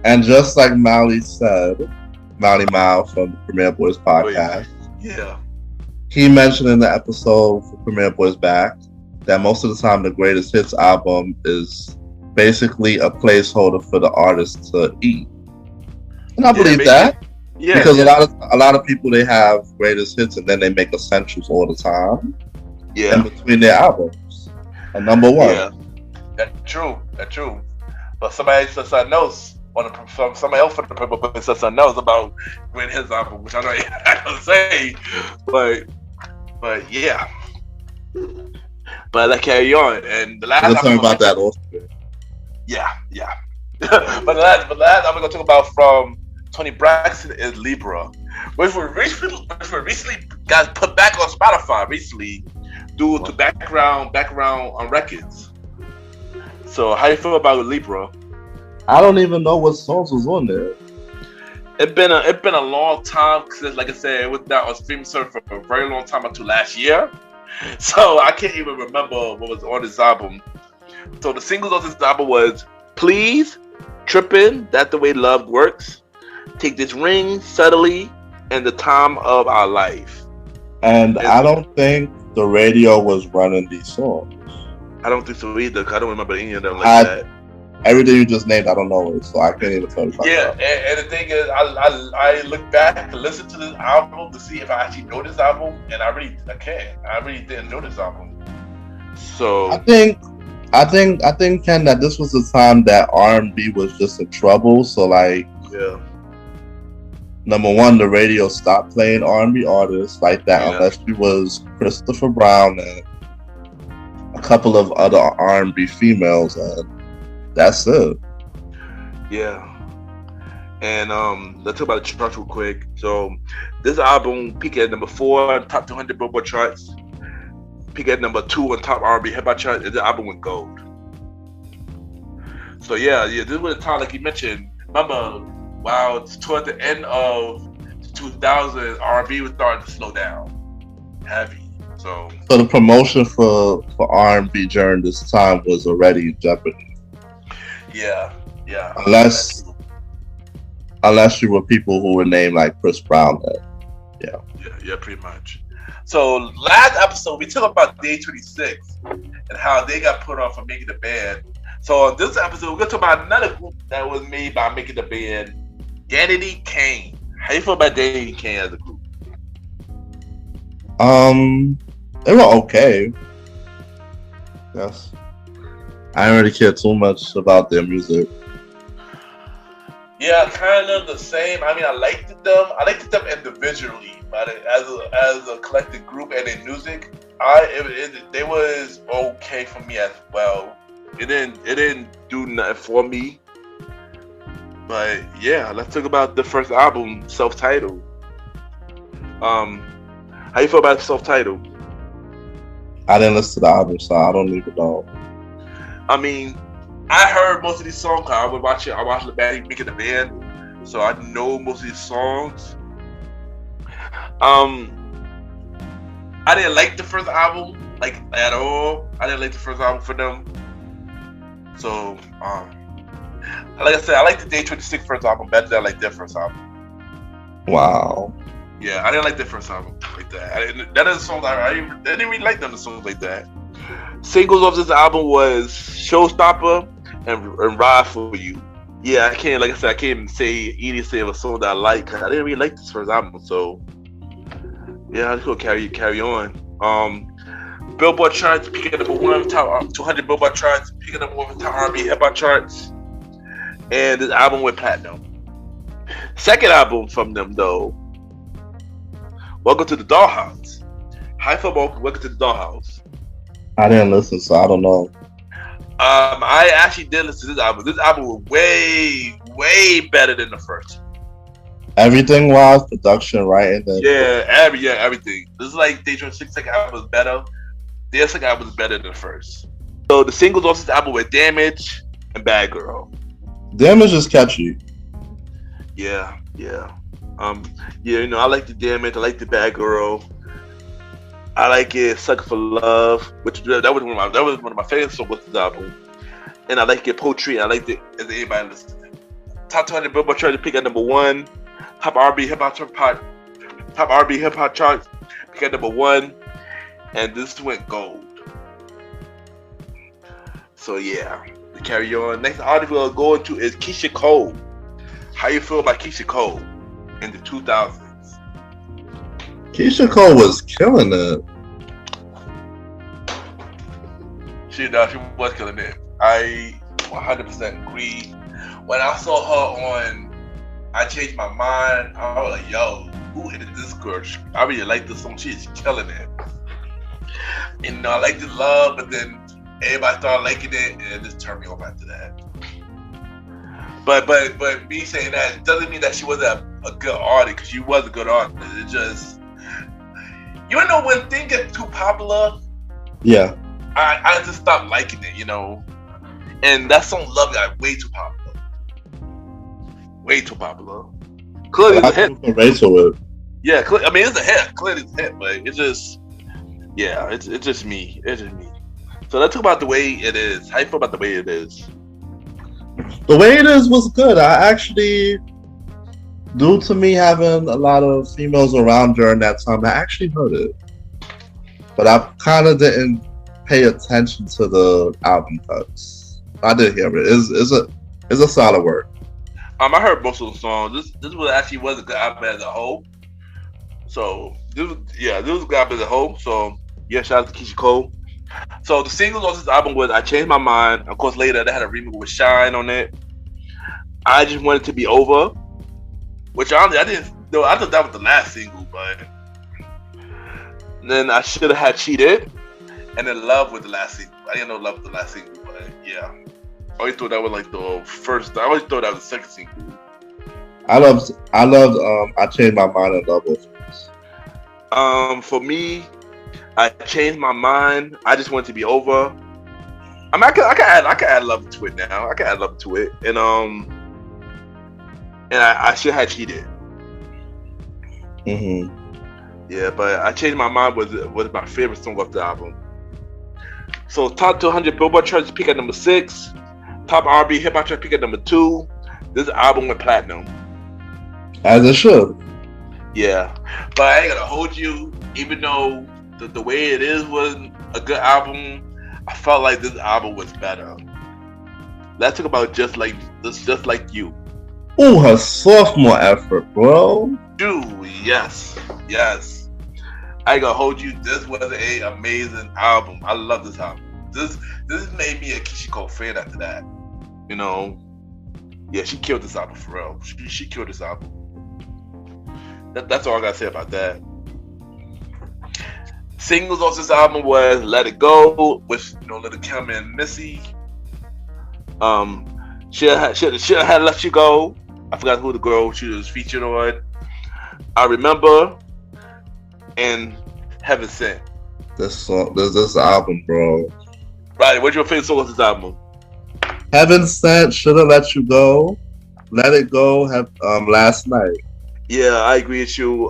And just like Mally said, Mally Mal from the Premier Boys podcast, he mentioned in the episode for Premier Boys Back that most of the time the greatest hits album is basically a placeholder for the artist to eat. And I believe that. Yeah. Because a lot of people, they have greatest hits and then they make essentials all the time. Yeah. In between their albums. And number 1. Yeah. That's true. But somebody said something else somebody else from the Purple Book said something else about great hits album, which I know I don't say. But yeah. But let's carry on. And the last album talking about that also. Yeah. but the last I'm gonna talk about from Toni Braxton is Libra, which were recently got put back on Spotify recently due to background on records. So how you feel about Libra? I don't even know what songs was on there. It's been a long time because, like I said, it was not on streaming service for a very long time until last year. So I can't even remember what was on this album. So the singles of this album was "Please," "Trippin'," "That's the Way Love Works," "Take This Ring," "Subtly," and "The Time of Our Life." And I don't think the radio was running these songs. I don't think so either, because I don't remember any of them that. Everything you just named, I don't know it, so I can't even tell you. Yeah, and the thing is, I look back to listen to this album to see if I actually know this album, and I really didn't know this album. So I think Ken, that this was the time that R&B was just in trouble. So like, number 1, the radio stopped playing R&B artists like that unless it was Christopher Brown and a couple of other R&B females, and that's it. Yeah. And let's talk about the charts real quick. So this album peaked at number 4 on top 200 Billboard charts. Peaked at number 2 on top R&B hip hop charts. And the album went gold. So yeah, this was a time like you mentioned. Remember, wow, toward the end of 2000s, R&B was starting to slow down, heavy. So the promotion for R&B during this time was already in jeopardy. Yeah. Unless you were people who were named like Chris Brown. Yeah, pretty much. So last episode we talked about Day 26 and how they got put on for making the band. So on this episode we're gonna talk about another group that was made by making the band, Danity Kane. How you feel about Danity Kane as a group? They were okay. Yes. I didn't really care too much about their music. Yeah, kind of the same. I mean, I liked them. I liked them individually, but as a collective group and in music, they was okay for me as well. It didn't do nothing for me. But yeah, let's talk about the first album, self-titled. How you feel about self-titled? I didn't listen to the album, so I don't even know. I mean, I heard most of these songs. I watched the band making the band, so I know most of these songs. I didn't like the first album, like at all. I didn't like the first album for them. So, like I said, I like the Day 26 first album better than I like their first album. Wow. Yeah, I didn't like their first album like that. That is a song I didn't really like them. The songs like that. Singles of this album was Showstopper and Ride For You. Yeah, I can't even say a song that I like, because I didn't really like this first album. So yeah, I'm just gonna carry on. Billboard charts picking up one top 200 Billboard charts, picking up one top R&B hip hop charts, and this album went platinum. Second album from them though, Welcome to the Dollhouse. How you feel about Welcome to the Dollhouse? I didn't listen, so I don't know. I actually did listen to this album. This album was way, way better than the first. Everything wise, production, writing, everything. This is like Day 26 second album was better. Their second album was better than the first. So the singles off this album were Damage and Bad Girl. Damage is catchy. Yeah. I like the Damage. I like the Bad Girl. I like it. Sucker for Love, which that was one of my favorite songs with this album. And I like it. Poetry. And I liked it as anybody listening. Top 200 Billboard chart to pick at number 1. Top R&B hip hop charts pick at number 1. And this went gold. So yeah, to carry on. Next artist we'll go into is Keisha Cole. How you feel about Keisha Cole in the 2000s? Keisha Cole was killing it. She was killing it. I 100% agree. When I saw her on I Changed My Mind, I was like, yo, who is this girl? I really like this song. She's killing it. And I liked it, Love, but then everybody started liking it, and it just turned me off after that. But me saying that doesn't mean that she wasn't a good artist, because she was a good artist. It just, you know, when things get too popular, yeah, I just stopped liking it, you know. And that song Love got way too popular. Way too popular. Clearly it's a hit. Rachel. Yeah, I mean it's a hit. Clearly it's a hit, but it's just, yeah, it's just me. It's just me. So let's talk about the way it is. How you feel about the way it is? The way it is was good. I actually, due to me having a lot of females around during that time, I actually heard it. But I kind of didn't pay attention to the album cuts. I did hear it. It's a solid work. I heard most of the songs. This was a good album as a whole. So this was a good album as a whole. So yeah, shout out to Keisha Cole. So the singles on this album was I Changed My Mind. Of course, later they had a remix with Shine on it. I Just Wanted to Be Over, which I didn't know. I thought that was the last single, but then I should have had Cheated, and then Love was the last single. I didn't know Love was the last single, but yeah. I always thought that was like the first. I always thought that was the second single. I loved I Changed My Mind and Love Both. For me, I Changed My Mind. I Just Want to Be Over. I mean, I can add love to it now. I can add love to it, and I should have cheated. Mm-hmm. Yeah, but I changed my mind. Was my favorite song off the album. So top 200 Billboard charts peak at number 6. Top R&B hip hop chart peak at number 2. This album went platinum. As it should. Yeah, but I ain't gonna hold you. Even though the way it is was a good album, I felt like this album was better. Let's talk about just like you. Ooh, her sophomore effort, bro. Dude, yes. I ain't gonna hold you. This was an amazing album. I love this album. This made me a Kishiko fan after that. You know, yeah, she killed this album for real. She killed this album. That's all I gotta say about that. Singles off this album was "Let It Go" with Little Kim and Missy. She had "Let You Go." I forgot who the girl she was featured on. I Remember and Heaven Sent. This album, bro. Right, what's your favorite song of this album? Heaven Sent, Shoulda Let You Go, Let It Go, Last Night. Yeah, I agree with you.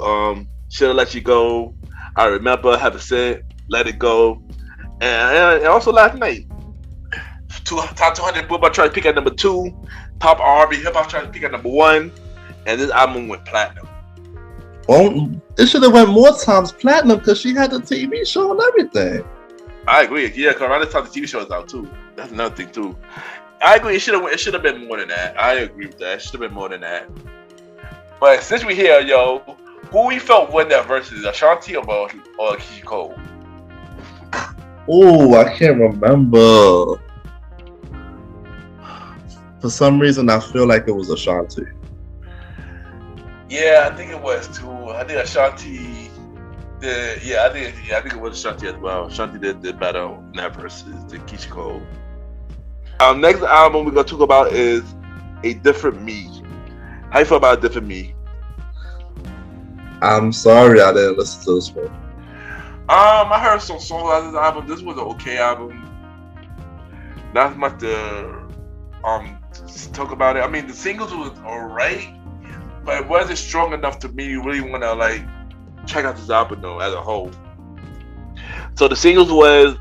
Shoulda Let You Go, I Remember, Heaven Sent, Let It Go, and also Last Night. Top 200 Billboard chart peak at number 2. Top R&B hip hop chart peak at number 1, and this album went platinum. Well, it should have went more times platinum because she had the TV show and everything. I agree. Yeah, because around this time the TV show is out too. That's another thing too. I agree. It should have been more than that. I agree with that. It should have been more than that. But since we here, who we felt won that versus Ashanti or Keyshia Cole? Oh, I can't remember. For some reason, I feel like it was Ashanti. Yeah, I think it was too. I think Ashanti did. Yeah, I think it was Ashanti as well. Ashanti did better on that versus the Keyshia Cole. Our next album we're gonna talk about is A Different Me. How you feel about A Different Me? I'm sorry I didn't listen to this one. I heard some songs on this album. This was an okay album. Not much to talk about it. I mean, the singles was alright, but it wasn't strong enough to me really want to check out this album though as a whole. So the singles was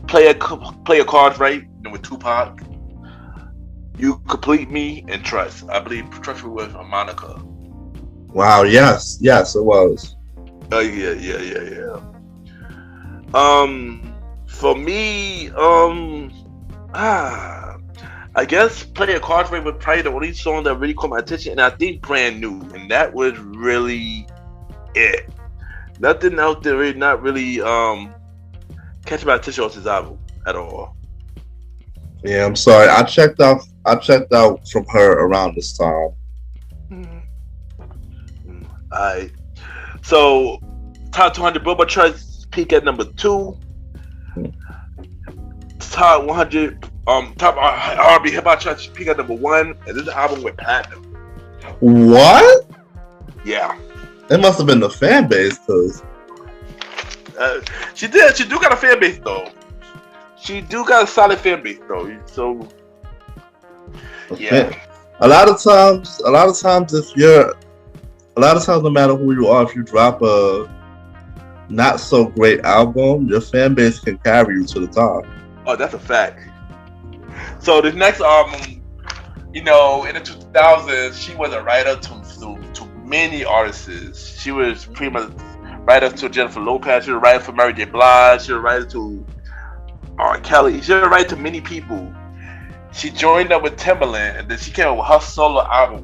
Play Your Cards Right, with Tupac, You Complete Me, and Trust. I believe Trust was with Monica. Wow, yes, it was. Oh yeah. For me, I guess Play Your Cards Right was probably the only song that really caught my attention, and I think Brand New, and that was really it. Nothing out there really not really catch my attention on this album at all. Yeah, I'm sorry. I checked out from her around this time. Alright. So top 200 Billboard charts peak at number 2. Top 100 top R&B hip hop charts peak at number 1, and this album went platinum. What? Yeah. It must have been the fan base, cause she do got a fan base though. She do got a solid fan base though. So yeah. A lot of times, no matter who you are, if you drop a not so great album, your fan base can carry you to the top. Oh, that's a fact. So the next album, in the 2000s, she was a writer to many artists. She was pretty much writer to Jennifer Lopez. She was a writer for Mary J. Blige. She was a writer to R. Kelly. She was a writer to many people. She joined up with Timbaland, and then she came out with her solo album.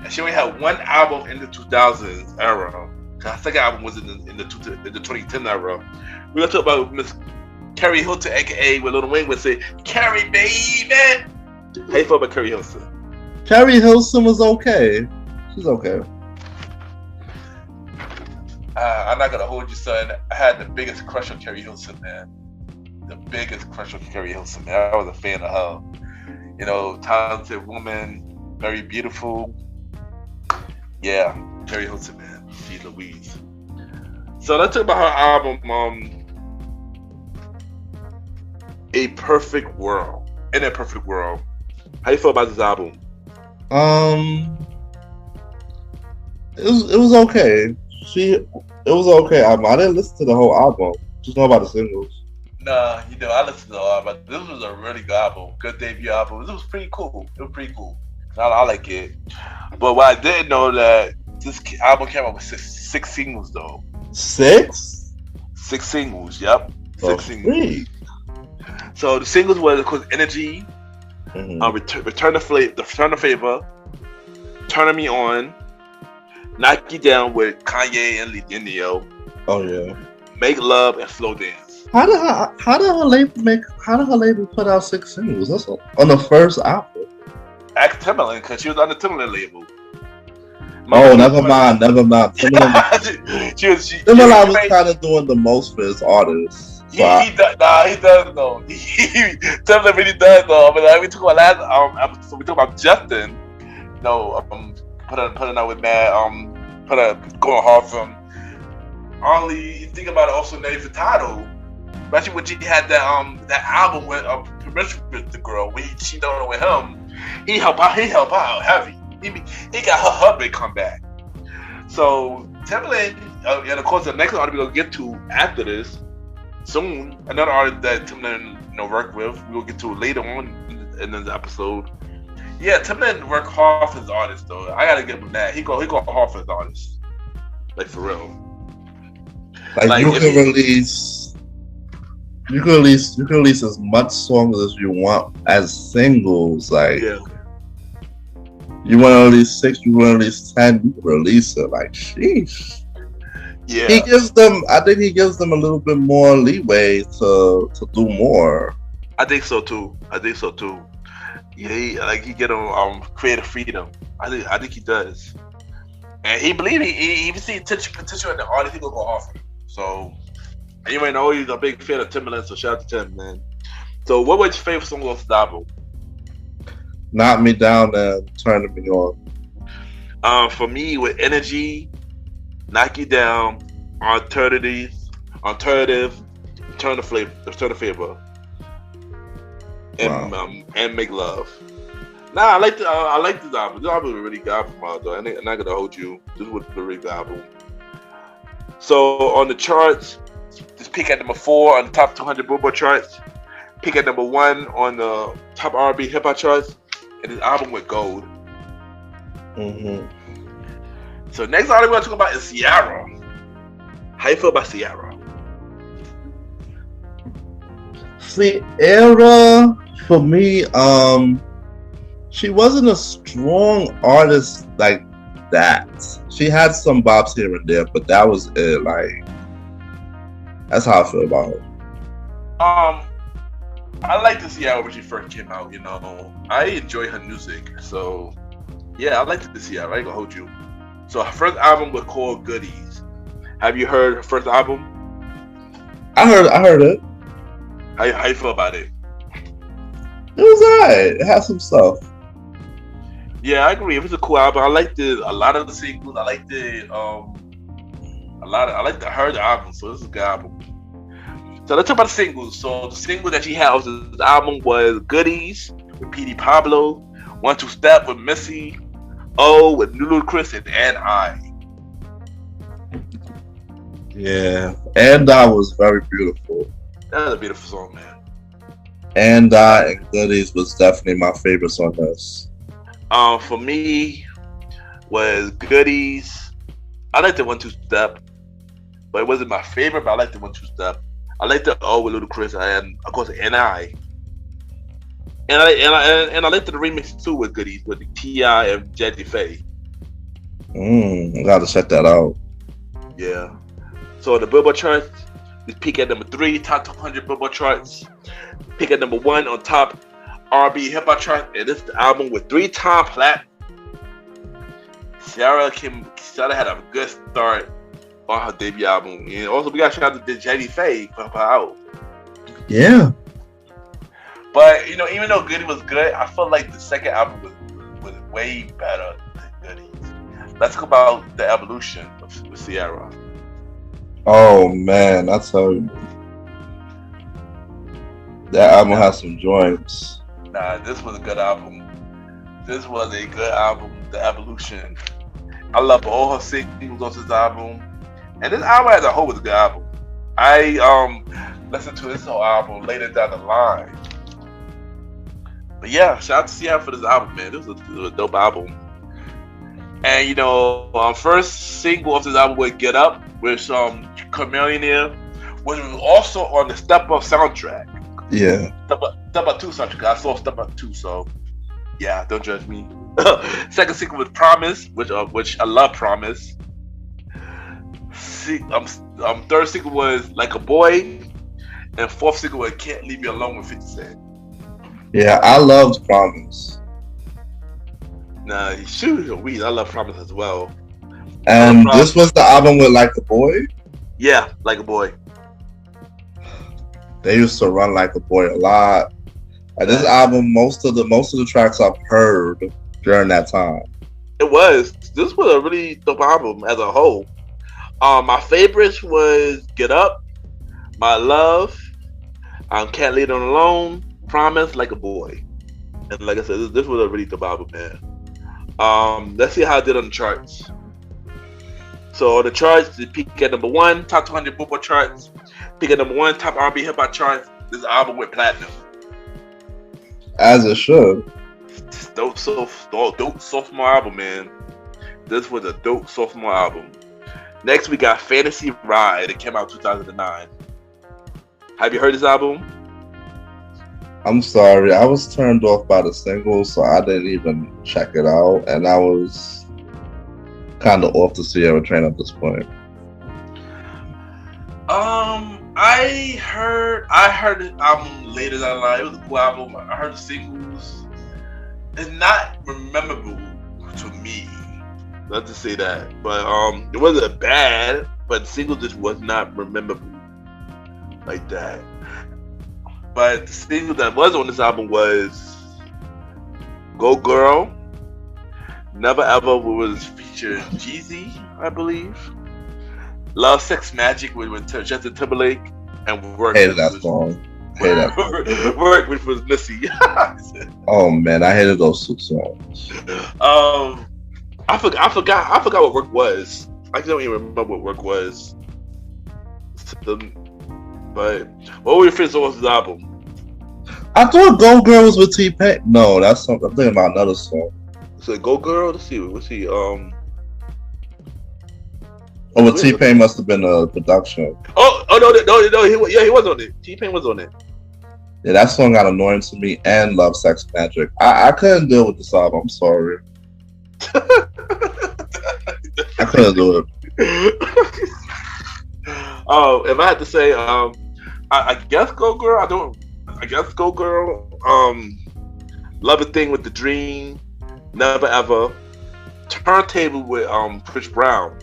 And she only had one album in the 2000s era. Her second album was in the 2010 era. We're gonna talk about Miss Carrie Hilton, aka what Lil Wayne would say, Carrie baby. How you feel about Carrie Hilton? Carrie Hilton was okay. She's okay. I'm not gonna hold you, son. I had the biggest crush on Carrie Hilton, man. The biggest crush on Carrie Hilton, man. I was a fan of her. Talented woman, very beautiful. Yeah, Carrie Hilton, man. She's Louise. So let's talk about her album. A Perfect World. In a Perfect World. How you feel about this album? It was okay. It was okay album. I didn't listen to the whole album. Just know about the singles. Nah, I listened to the album, but this was a really good album. Good debut album. This was pretty cool. It was pretty cool. I like it. But what I didn't know that this album came out with six singles though. 6? 6 singles, yep. 6 singles. Sweet. So the singles were, of course, Energy, Return the Favor, Turn Me On, Knock You Down with Kanye and Neo. Oh yeah. Make Love and Slow Dance. How did her label put out 6 singles? That's on the first album. Ask Timbaland, because she was on the Timbaland label. Never mind. Timbaland was kind of doing the most for his artists. He does though. Timbaland really does though. I mean, we talk about last episode. We talk about Justin. Putting out with Mad. Going hard from. Only you think about it. Also, Nelly Furtado, especially when she had that album with Permission with the girl. When she done it with him, he helped out heavy. He got her big comeback. So Timbaland, and of course the next artist we're gonna get to after this soon, another artist that Timbaland worked with, we'll get to later on in this episode. Yeah, Timbaland worked hard for his artists though. I gotta give him that. He go hard for his artists, like for real. Like you can release as much songs as you want as singles. Like you want to release 6, you want to release 10, you can release it. Like sheesh. Yeah. I think he gives them a little bit more leeway to do more. I think so too. Yeah, he get them creative freedom. I think he does. And he believe he even see potential in the artist, he gonna go off him. So you might know he's a big fan of Timbaland, so shout out to Tim, man. So what was your favorite song off the album? Knock Me Down and Turn Me On. For me, with Energy, Knock You Down, Alternative, Turn the Favor, and Make Love. Nah, I like this album. This album is a really good album, though. I'm not gonna hold you. This was a really good album. So on the charts, just peak at number 4 on the top 200 Billboard charts. Peak at number 1 on the top R&B hip hop charts, and his album went gold. So next artist we're gonna talk about is Ciara. How you feel about Ciara? Ciara, for me, she wasn't a strong artist like that. She had some bops here and there, but that was it. Like, that's how I feel about her. I liked to see her when she first came out. I enjoy her music, so yeah, I liked to see her. I ain't gonna hold you. So her first album was called Goodies. Have you heard her first album? I heard it. How you feel about it? It was alright. It had some stuff. Yeah, I agree. It was a cool album. I liked a lot of the singles. I liked I heard the album, so this is a good album. So let's talk about the singles. So the single that she had off this album was Goodies with P.D. Pablo, 1 2 Step with Missy, O with Ludacris, and I. Yeah, and I was very beautiful. That was a beautiful song, man. And Goodies was definitely my favorite on this. For me, was Goodies. I liked the 1 2 Step, but it wasn't my favorite. But I liked the 1 2 Step. I liked the O with Ludacris, and of course, and I liked the remix too with Goodies with the T.I. and Jazzy Faye. I gotta check that out. Yeah. So the Billboard charts, this peak at number 3, top 200 Billboard charts. Peak at number 1 on top R&B hip hop chart, and this is the album with 3-time plat. Ciara had a good start on her debut album, and also we got to shout out to Jazzy Faye for her out. Yeah. But even though Goody was good, I felt like the second album was way better than Goody. Let's talk about the evolution of Ciara. Oh man, I tell you. That album has some joints. Nah, this was a good album. This was a good album. The Evolution. I love all her singles on this album, and this album as a whole was a good album. I listened to this whole album later down the line. But yeah, shout out to Seattle for this album, man. This was a dope album. And you know, first single of this album was "Get Up" with Chameleon, which was also on the Step Up soundtrack. Yeah. Step Up 2 soundtrack. I saw Step Up 2, so yeah, don't judge me. Second single was "Promise," which I love "Promise." Third single was "Like a Boy," and fourth single was "Can't Leave Me Alone" with 50 Cent. Yeah, I loved "Promise." Nah, shoot, weed. I love "Promise" as well. And this was the album with "Like a Boy." Yeah, "Like a Boy." They used to run "Like a Boy" a lot. And this album, most of the tracks I've heard during that time. It was. This was a really dope album as a whole. My favorites was "Get Up," "My Love," "Can't Leave Them Alone," "Promise," "Like a Boy." And like I said, this was a really dope album, man. Let's see how I did on the charts. So on the charts, it peaked at number 1, top 200 Billboard charts. Peaked at number 1, top R&B hip hop charts. This album went platinum. As it should. Dope sophomore album, man. This was a dope sophomore album. Next, we got "Fantasy Ride." It came out in 2009. Have you heard this album? I'm sorry, I was turned off by the singles, so I didn't even check it out, and I was kind of off the Sierra train at this point. I heard the album later that night. It was a cool album. I heard the singles. It's not memorable to me. Not to say that, but it wasn't bad. But the single just was not memorable like that. But the single that was on this album was "Go Girl," "Never Ever," was featured Jeezy, I believe. "Love, Sex, Magic" with Justin Timberlake, and "Work." Hated that song. Work, which was Missy. Oh man, I hated those two songs. I forgot what "Work" was. I don't even remember what "Work" was. But what were your favorite songs of this album? I thought "Go Girl" was with T-Pain. No, that's something. I'm thinking about another song. So "Go Girl." Let's see. Oh, with T-Pain must have been a production. Oh no! He was on it. T-Pain was on it. Yeah, that song got annoying to me, and "Love, Sex, Magic." I couldn't deal with this album. I'm sorry. I couldn't do it. Oh, if I had to say, I guess "Go Girl." I guess "Go Girl." "Love a Thing with the Dream," "Never Ever," "Turntable" with Chris Brown.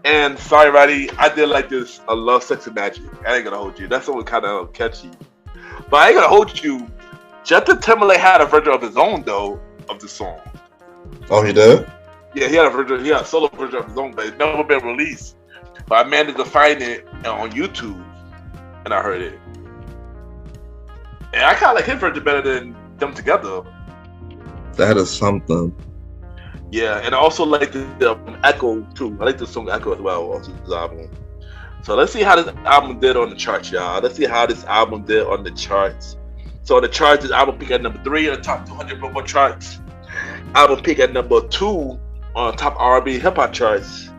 And sorry, Roddy, I did like this. I love "Sex and Magic." I ain't gonna hold you. That song was kind of catchy, but I ain't gonna hold you. Justin Timberlake had a version of his own though of the song. Oh, he did? Yeah, he had a version. He had a solo version of his own, but it's never been released. But I managed to find it on YouTube, and I heard it. And I kind of like his version better than them together. That is something. Yeah, and I also like the Echo too. I like the song Echo as well on this album. So let's see how this album did on the charts, y'all. Let's see how this album did on the charts. So on the charts, this album peaked at number 3 on the top 200 Billboard charts. Album peaked at number 2 on top R&B hip hop charts.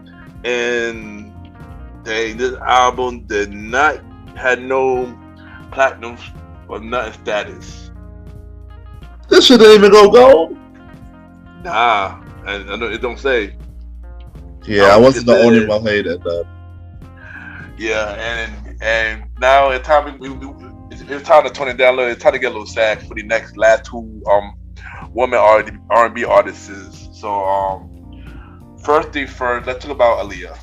And this album did not have no platinum or nothing status. This shit didn't even go gold. Nah, and I know it don't say. Yeah, I wasn't the only one hated that. Yeah, and now it's time to tone it down a little. It's time to get a little sad for the last two women R&B artists. So first thing first, let's talk about Aaliyah.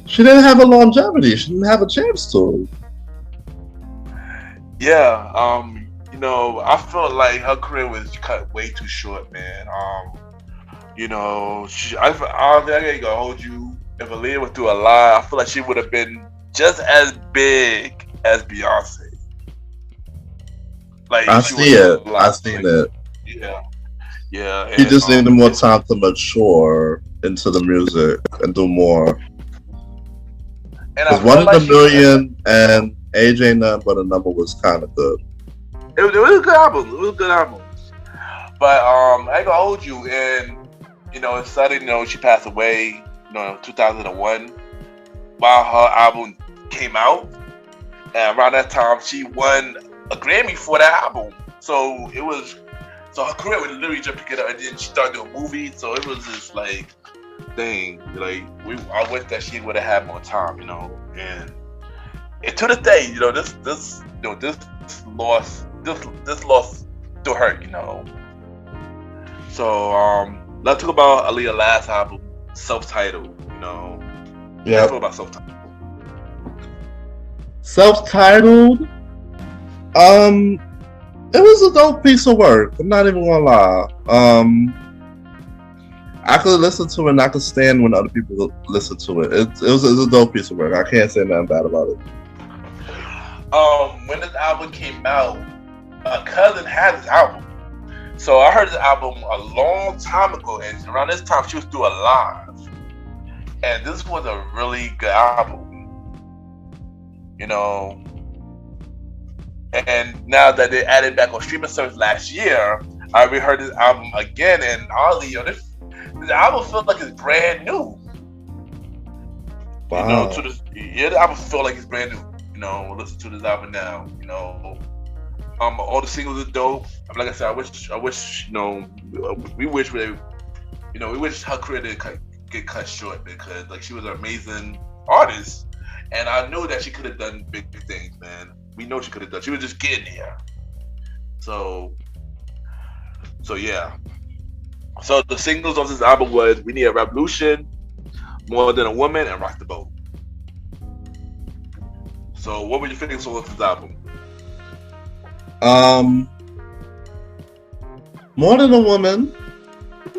She didn't have a longevity. She didn't have a chance to. Yeah, I felt like her career was cut way too short, man. I ain't gonna hold you. If Aaliyah was through a lie, I feel like she would have been just as big as Beyonce. Like I see it. I seen it. Yeah, yeah. He just needed more time to mature into the music and do more. Because One in a Million and Age Ain't Nothing But a Number was kind of good. It was a good album. It was a good album. But I ain't gonna hold you. And suddenly, she passed away. In 2001, while her album came out, and around that time she won a Grammy for that album. So her career would literally just pick it up, and then she started doing movies. So it was just like, dang, like I wish that she would have had more time, And to this day, this loss still hurt, So let's talk about Aaliyah's last album, self-titled. Yeah. Let's talk about self-titled. Self-titled. It was a dope piece of work. I'm not even gonna lie. I could listen to it and I could stand when other people listen to it. It was a dope piece of work. I can't say nothing bad about it. When this album came out, my cousin had this album. So I heard this album a long time ago, and around this time she was doing a live. And this was a really good album. And now that they added back on streaming service last year, I reheard this album again, and honestly, this album feels like it's brand new. Wow. The album feels like it's brand new. Listen to this album now. All the singles are dope. Like I said, I wish, we wish her career didn't get cut short, because like she was an amazing artist, and I knew that she could have done big things, man. We know she could have done. She was just getting here. So yeah. So the singles of this album was "We Need a Revolution," "More Than a Woman," and "Rock the Boat." So what were you thinking of this album? "More Than a Woman"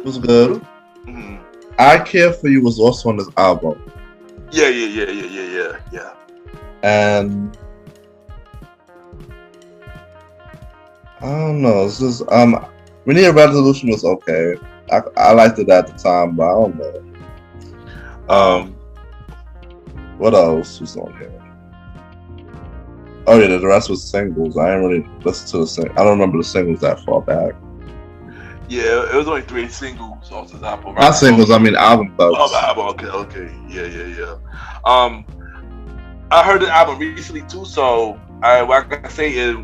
was good. Mm-hmm. "I Care for You" was also on this album. Yeah. And I don't know. It's just "We Need a Resolution" was okay. I liked it at the time, but I don't know. What else was on here? Oh yeah, the rest was singles. I didn't really listen to the sing. I don't remember the singles that far back. Yeah, it was only 3 singles off this album. Right? Not singles, I mean album cuts. Oh, album. Okay. Yeah. I heard the album recently too, so what I can say is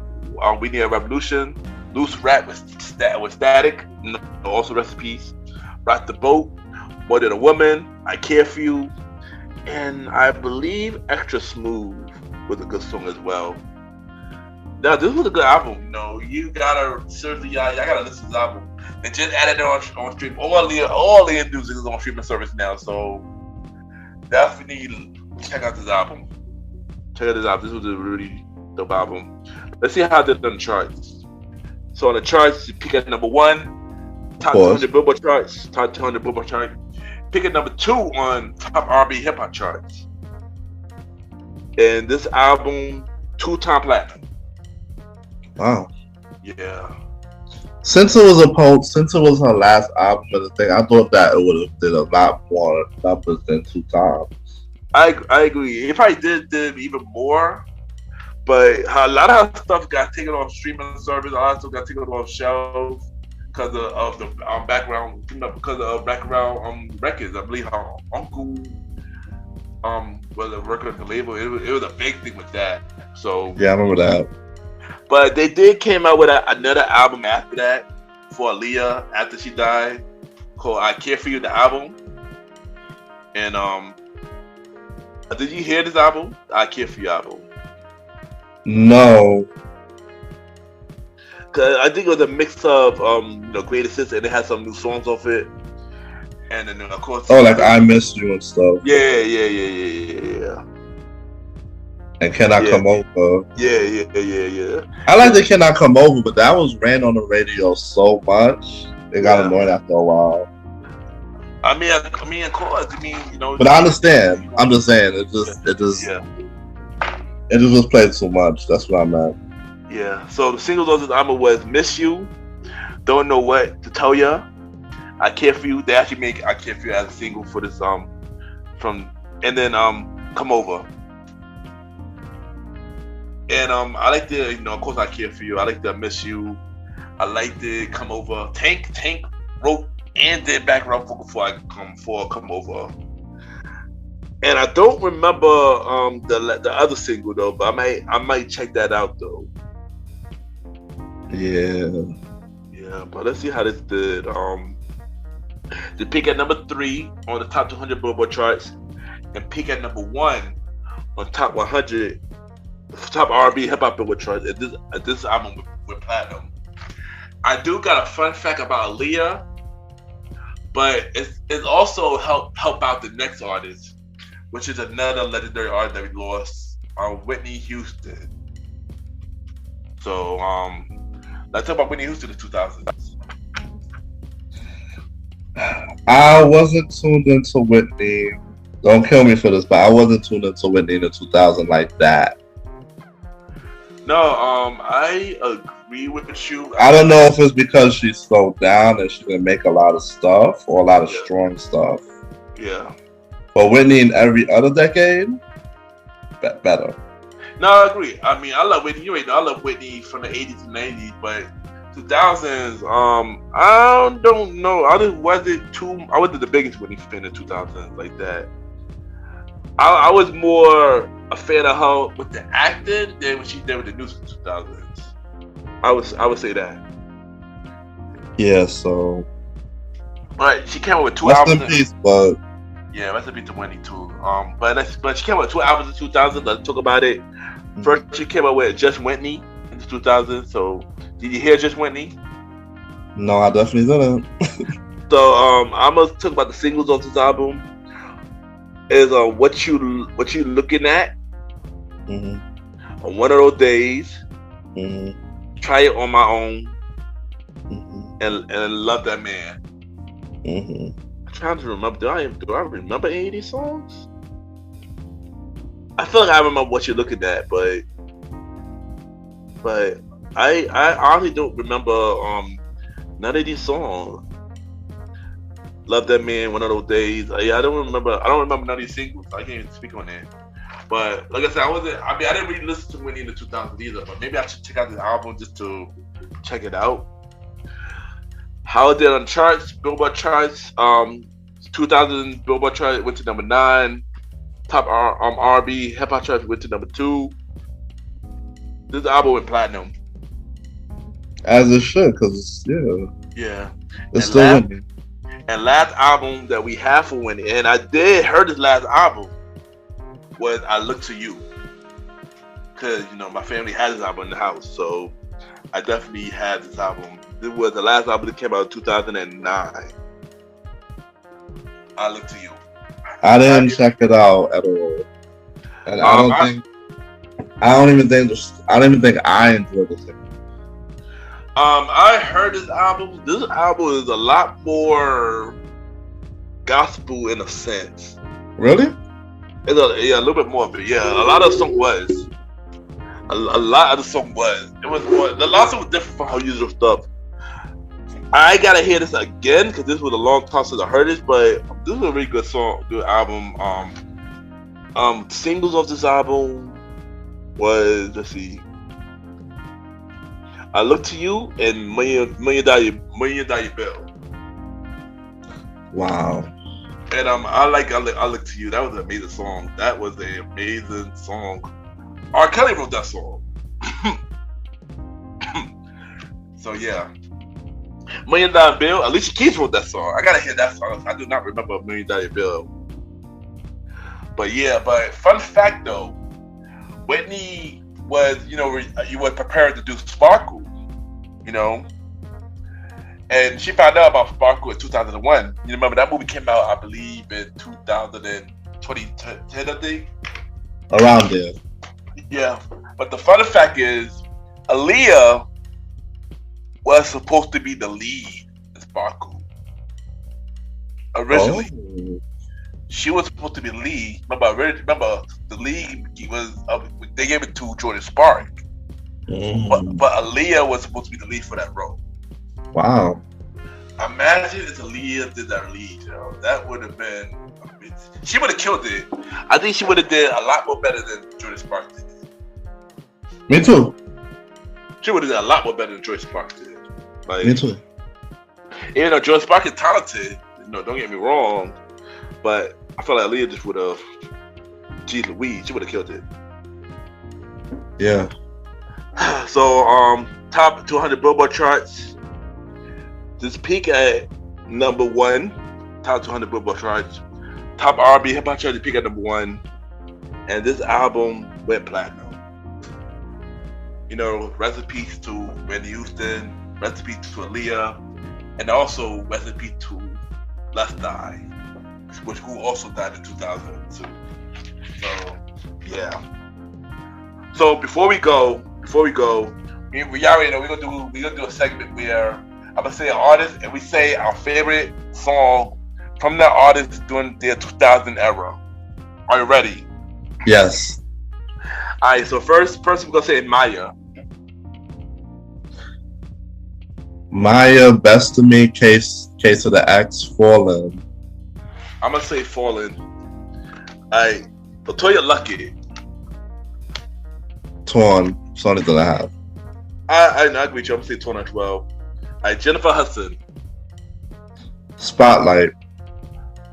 "We Need a Revolution," "Loose Rap" with Static, also rest in peace. "Rock the Boat," "More Than a Woman," "I Care for You," and I believe "Extra Smooth" was a good song as well. Now this was a good album. You gotta seriously, I gotta listen to this album. They just added it on stream. All the music is on streaming service now, so definitely check out this album. Check out this album. This was a really dope album. Let's see how it did on the charts. So on the charts, you pick at number 1, top 200 Billboard charts, top 200 Billboard chart. Pick at number 2 on top R&B hip hop charts. And this album, 2-time platinum. Wow. Yeah. Since it was her last album and the thing, I thought that it would have did a lot more numbers than 2 times. I agree. It probably did even more, but a lot of her stuff got taken off streaming service. A lot of stuff got taken off shelves because of the background, because of background records. I believe her uncle was a worker at the label. It was a big thing with that. So yeah, I remember that. But they did came out with another album after that for Aaliyah after she died, called "I Care for You," the album. And did you hear this album? "I Care for You" album? No. Cause I think it was a mix of Greatest Hits, and it had some new songs off it. And then of course, like "I Miss You" and stuff. Yeah. And "Can I Come Over?" Yeah. I like the "Can I Come Over," but that was ran on the radio so much it got annoying after a while. I mean, of course. But I understand. I'm just saying, it just was played so much. That's what I meant. Yeah. So the singles on this album was "Miss You," "Don't Know What to Tell Ya," "I Care for You." They actually make "I Care for You" as a single for this from, and then "Come Over." And I like the, of course, "I Care for You." I like the "Miss You." I like the "Come Over." Tank wrote and did background vocal for "Come Over." And I don't remember the other single though, but I might check that out though. Yeah, but let's see how this did. They peak at number 3 on the top 200 Billboard charts, and peak at number 1 on top 100 top R&B hip hop Billboard charts. This album with platinum. I do got a fun fact about Aaliyah, but it's also help out the next artist, which is another legendary artist that we lost, Whitney Houston. So let's talk about Whitney Houston in the 2000s. I wasn't tuned into Whitney. Don't kill me for this, but I wasn't tuned into Whitney in the 2000s like that. No, I agree with you. I don't know if it's because she slowed down and she didn't make a lot of stuff or a lot of strong stuff. Yeah. But Whitney in every other decade, better. No, I agree. I mean, I love Whitney. You already know, I love Whitney from the 80s and 90s, but 2000s, I don't know. I wasn't the biggest Whitney fan in 2000s like that. I was more a fan of her with the acting than when she did with the news in 2000s. I would say that. Yeah, so. But she came out with 2 rest albums. In peace, but. Yeah, rest in peace to Whitney too. But she came out with 2 albums in 2000. Let's talk about it. First, she came out with Just Whitney in 2000. So, did you hear Just Whitney? No, I definitely didn't. So, I'm gonna talk about the singles on this album. Is what you looking at? Mm-hmm. On One of Those Days. Mm-hmm. Try It on My Own. Mm-hmm. And Love That Man. Mm-hmm. I'm trying to remember. Do I remember any of these songs? I feel like I remember What You're Looking At, but I honestly don't remember none of these songs. Love That Man, One of Those Days. I don't remember none of these singles. I can't even speak on that. But like I said, I didn't really listen to Whitney in the 2000s either. But maybe I should check out this album just to check it out. How it did on charts, Billboard charts. 2000 Billboard chart went to number 9. Top R&B hip hop charts went to number 2. This album went platinum. As it should, because yeah, it's still winning. And last album that we have for Whitney, and I did heard this last album, was "I Look to You," because my family had this album in the house, so I definitely had this album. This was the last album that came out in 2009. "I Look to You." I didn't check it out at all, and I don't even think I enjoyed this thing. I heard this album. This album is a lot more gospel in a sense. Really? It's a little bit more of it. Yeah, a lot of the song was. A lot of the song was. It was more. The last song was different from her usual stuff. I gotta hear this again because this was a long time since I heard this, but this is a really good song, good album. Singles of this album was, let's see, "I Look to You" and Million Dollar Bill. Wow. And I Look to You. That was an amazing song. That was an amazing song. R. Kelly wrote that song. So yeah. Million Dollar Bill. Alicia Keys wrote that song. I gotta hear that song. I do not remember Million Dollar Bill. But fun fact though, Whitney was, you were prepared to do Sparkle, and she found out about Sparkle in 2001. You remember that movie came out, I believe, in 2010, I think. Around there. Yeah, but the fun fact is, Aaliyah was supposed to be the lead in Sparkle. Originally. Oh. She was supposed to be the lead. Remember the lead was they gave it to Jordan Spark. But Aaliyah was supposed to be the lead for that role. Wow. Imagine if Aaliyah did that lead, yo. That would have been amazing. She would have killed it. I think she would have did a lot more better than Jordan Sparks did. Me too. She would have done a lot more better than Joyce Sparks did. Like, Me too. Even though Joyce Sparks is talented, don't get me wrong, but I feel like Aaliyah just would have, geez Louise, she would have killed it. Yeah. So, top 200 Billboard charts. This peak at number 1. Top 200 Billboard charts. Top R&B hip hop chart. This peak at number 1. And this album went platinum. Rest in peace to Randy Houston. Rest in peace to Aaliyah. And also rest in peace to Let's Die, who also died in 2002. So, yeah. So before we go, we already know we're gonna do a segment where I'm gonna say an artist and we say our favorite song from that artist during their 2000 era. Are you ready? Yes. All right. So first we're gonna say Maya. Maya, Best of Me, Case of the X, Fallen. I'm gonna say Fallen. Alright, Latoya Luckett. Torn. Song that I have. I agree with you. I'm gonna say Torn as well. Alright, Jennifer Hudson. Spotlight.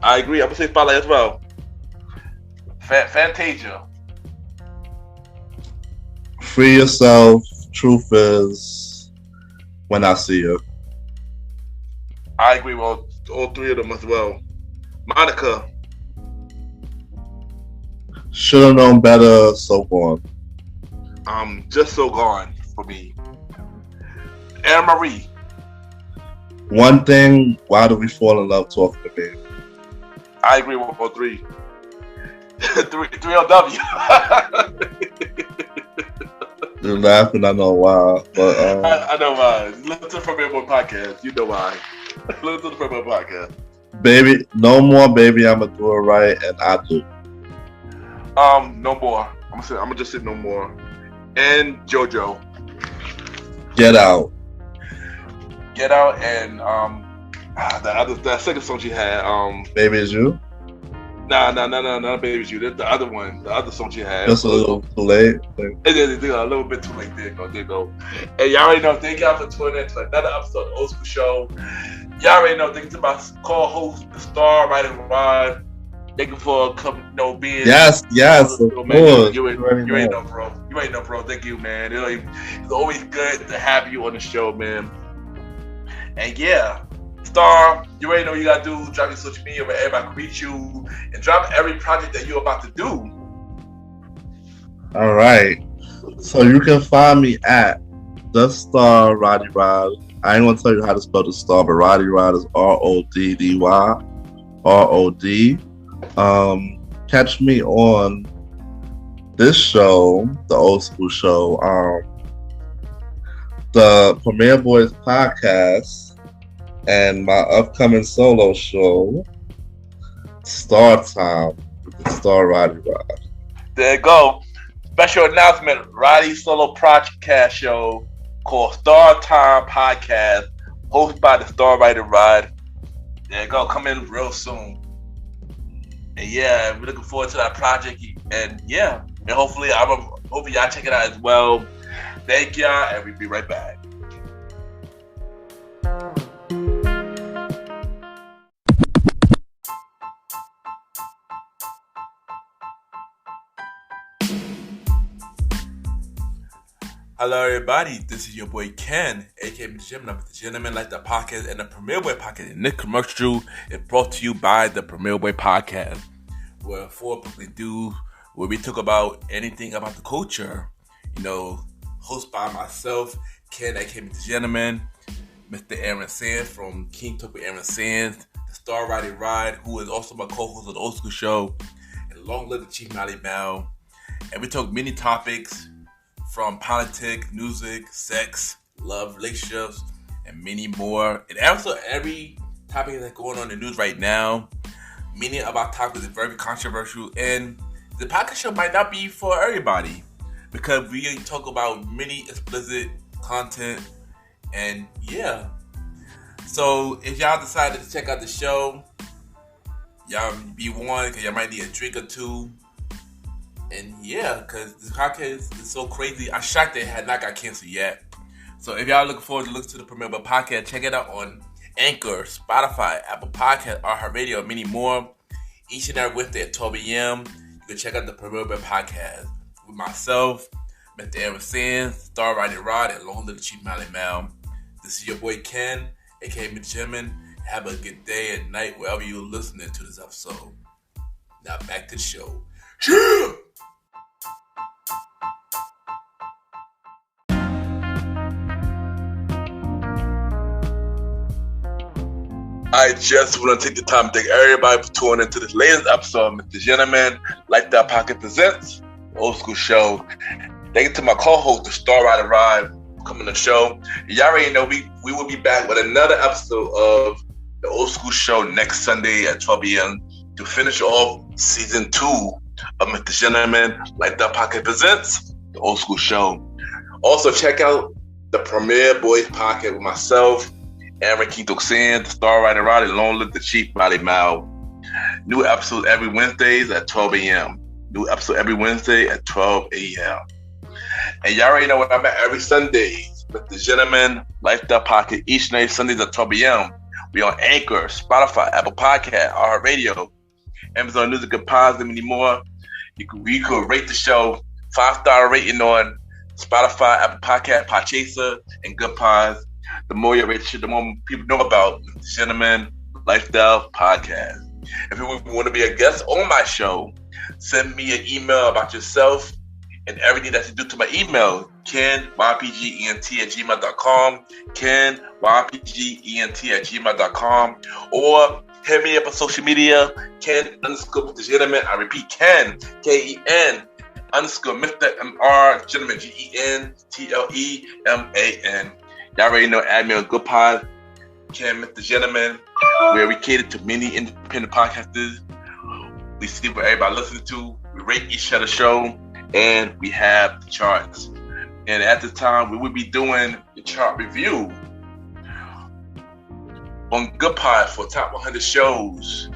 I agree. I'm gonna say Spotlight as well. Fantasia. Free Yourself. Truth Is When I See You. I agree with all three of them as well. Monica. Should've Known Better, So Gone. Just So Gone for me. Anne Marie. One Thing, Why Do We Fall in Love, Talking to Me. I agree with all three. 3LW. You're laughing, I know why. But I know why. Listen to the Premier Boy podcast. You know why. Listen to the Premier Boy podcast. Baby, No More, Baby, I'ma Do It Right, and I Do. No More. I'm gonna just say No More. And JoJo. Get Out. Get Out and that second song she had. Baby Is You. Nah, Baby Is You. That's the other one. The other song she had. Just a little too late. It is a little bit too late. There you go. And y'all already know. Thank y'all for tuning in to another episode of the Old School Show. Y'all already know. Thank you to my co-host, the star, Roddy Rod. Thank you for being. Yes, of course. You already know, bro. Thank you, man. It's always good to have you on the show, man. And yeah. Star, you already know what you gotta do. Drop your social media where everybody can reach you, and drop every project that you're about to do. All right. So you can find me at The Star Roddy Rod. I ain't gonna tell you how to spell the star, but Roddy Rod is RODDY. ROD. Catch me on this show, the Old School Show, the Premier Boys podcast. And my upcoming solo show, Star Time, with the Star Roddy Rod. There you go. Special announcement, Roddy's solo podcast show called Star Time Podcast, hosted by the Star Roddy Rod. There you go. Come in real soon. And yeah, we're looking forward to that project. And yeah, and hopefully y'all check it out as well. Thank y'all, and we'll be right back. Hello, everybody. This is your boy Ken, aka MrGentleman, the Gentleman Like the Podcast and the Premier Boy Podcast. And this commercial is brought to you by the Premier Boy Podcast, where we talk about anything about the culture. Hosted by myself, Ken, aka MrGentleman, Mr. Aaron Sands from King Talk with Aaron Sands, the Star Roddy Rod, who is also my co-host of the Old School Show, and long live the Chief Mally Mal. And we talk many topics, from politics, music, sex, love, relationships, and many more. And also every topic that's going on in the news right now. Many of our topics are very controversial, and the podcast show might not be for everybody. because we talk about many explicit content, and yeah. So if y'all decided to check out the show, y'all be warned because y'all might need a drink or two. And yeah, because this podcast is so crazy. I'm shocked that it had not got canceled yet. So if y'all looking forward to listen to the premiere of the podcast, check it out on Anchor, Spotify, Apple Podcast, iHeartRadio, and many more. Each and every Wednesday at 12 a.m. You can check out the premiere of the podcast with myself, Mr. Aaron Sands, Star Roddy, and Long Little Chief Mally Mal. This is your boy Ken, aka MrGentleman. Have a good day and night wherever you're listening to this episode. Now back to the show. Yeah! I just want to take the time to thank everybody for tuning into this latest episode of MrGentleman, Lifestyle Pocket Presents, Old School Show. Thank you to my co-host, the Star Roddy, coming to the show. Y'all already know we will be back with another episode of the Old School Show next Sunday at 12 p.m. to finish off season 2 of MrGentleman, Lifestyle Pocket Presents, the Old School Show. Also, check out the Premier Boys Pocket with myself, Aaron Quinto Sands, Star Roddy, Long Live the Chief Mally Mal. New episodes every Wednesdays at 12 a.m. New episode every Wednesday at 12 a.m. And y'all already know what I'm at every Sunday with MrGentleman, Lifestyle Pocket, each and every Sundays at 12 a.m. We on Anchor, Spotify, Apple Podcast, iHeartRadio, Amazon Music and Pods, and many more. You could rate the show 5-star rating on Spotify, Apple Podcast, Podchaser, and Good Pods. The more you rate the shit, the more people know about MrGentleman, Lifestyle Podcast. If you want to be a guest on my show, send me an email about yourself and everything that you do to my email, kenypgent@gmail.com, kenypgent@gmail.com, or hit me up on social media, Ken_MrGentleman. I repeat, Ken, Ken _Mr. MR Gentleman, GENTLEMAN. Y'all already know, add me on Good Pod, Ken MrGentleman, where we cater to many independent podcasters. We see what everybody listens to, we rate each other's show, and we have the charts. And at this time, we will be doing the chart review on Good Pod for top 100 shows.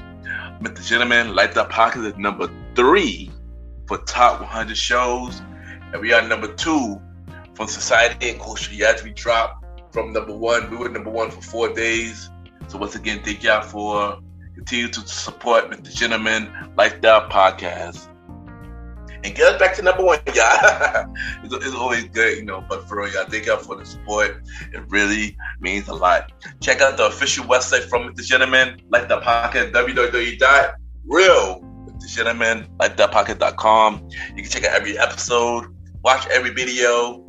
MrGentleman, Lifestyle Podcast is number 3 for top 100 shows, and we are number 2 from Society and Culture. Yes, we dropped from number 1. We were number 1 for 4 days. So once again, thank y'all for continue to support MrGentleman, Lifestyle Podcast. And get us back to number 1, y'all. It's always good, but for real, y'all, thank y'all for the support. It really means a lot. Check out the official website from MrGentleman, Lifestyle Podcast, www.realmrgentlemanlifestylepodcast.com. You can check out every episode, watch every video,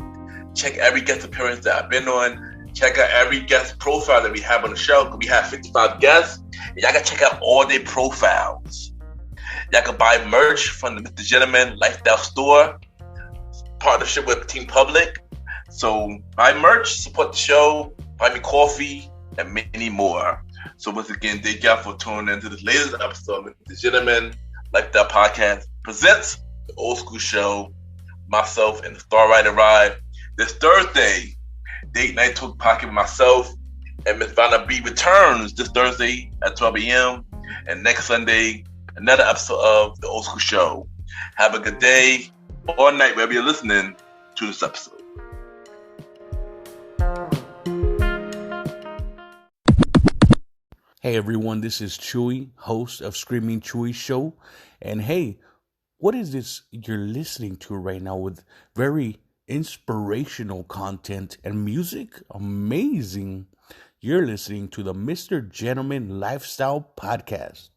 check every guest appearance that I've been on, check out every guest profile that we have on the show. We have 55 guests, and y'all can check out all their profiles. Y'all can buy merch from the MrGentleman Lifestyle Store, partnership with Team Public. So buy merch, support the show, buy me coffee, and many more. So once again, thank y'all for tuning into this latest episode of MrGentleman Lifestyle Podcast presents the Old School Show. Myself and the Star Roddy. This Thursday, Date Night Talk Pocket with myself and Miss Vanna B returns this Thursday at 12 a.m. And next Sunday, another episode of the Old School Show. Have a good day or night wherever you're listening to this episode. Hey everyone, this is Chewy, host of Screaming Chewy Show. And hey, what is this you're listening to right now with very inspirational content and music? Amazing. You're listening to the MrGentleman Lifestyle Podcast.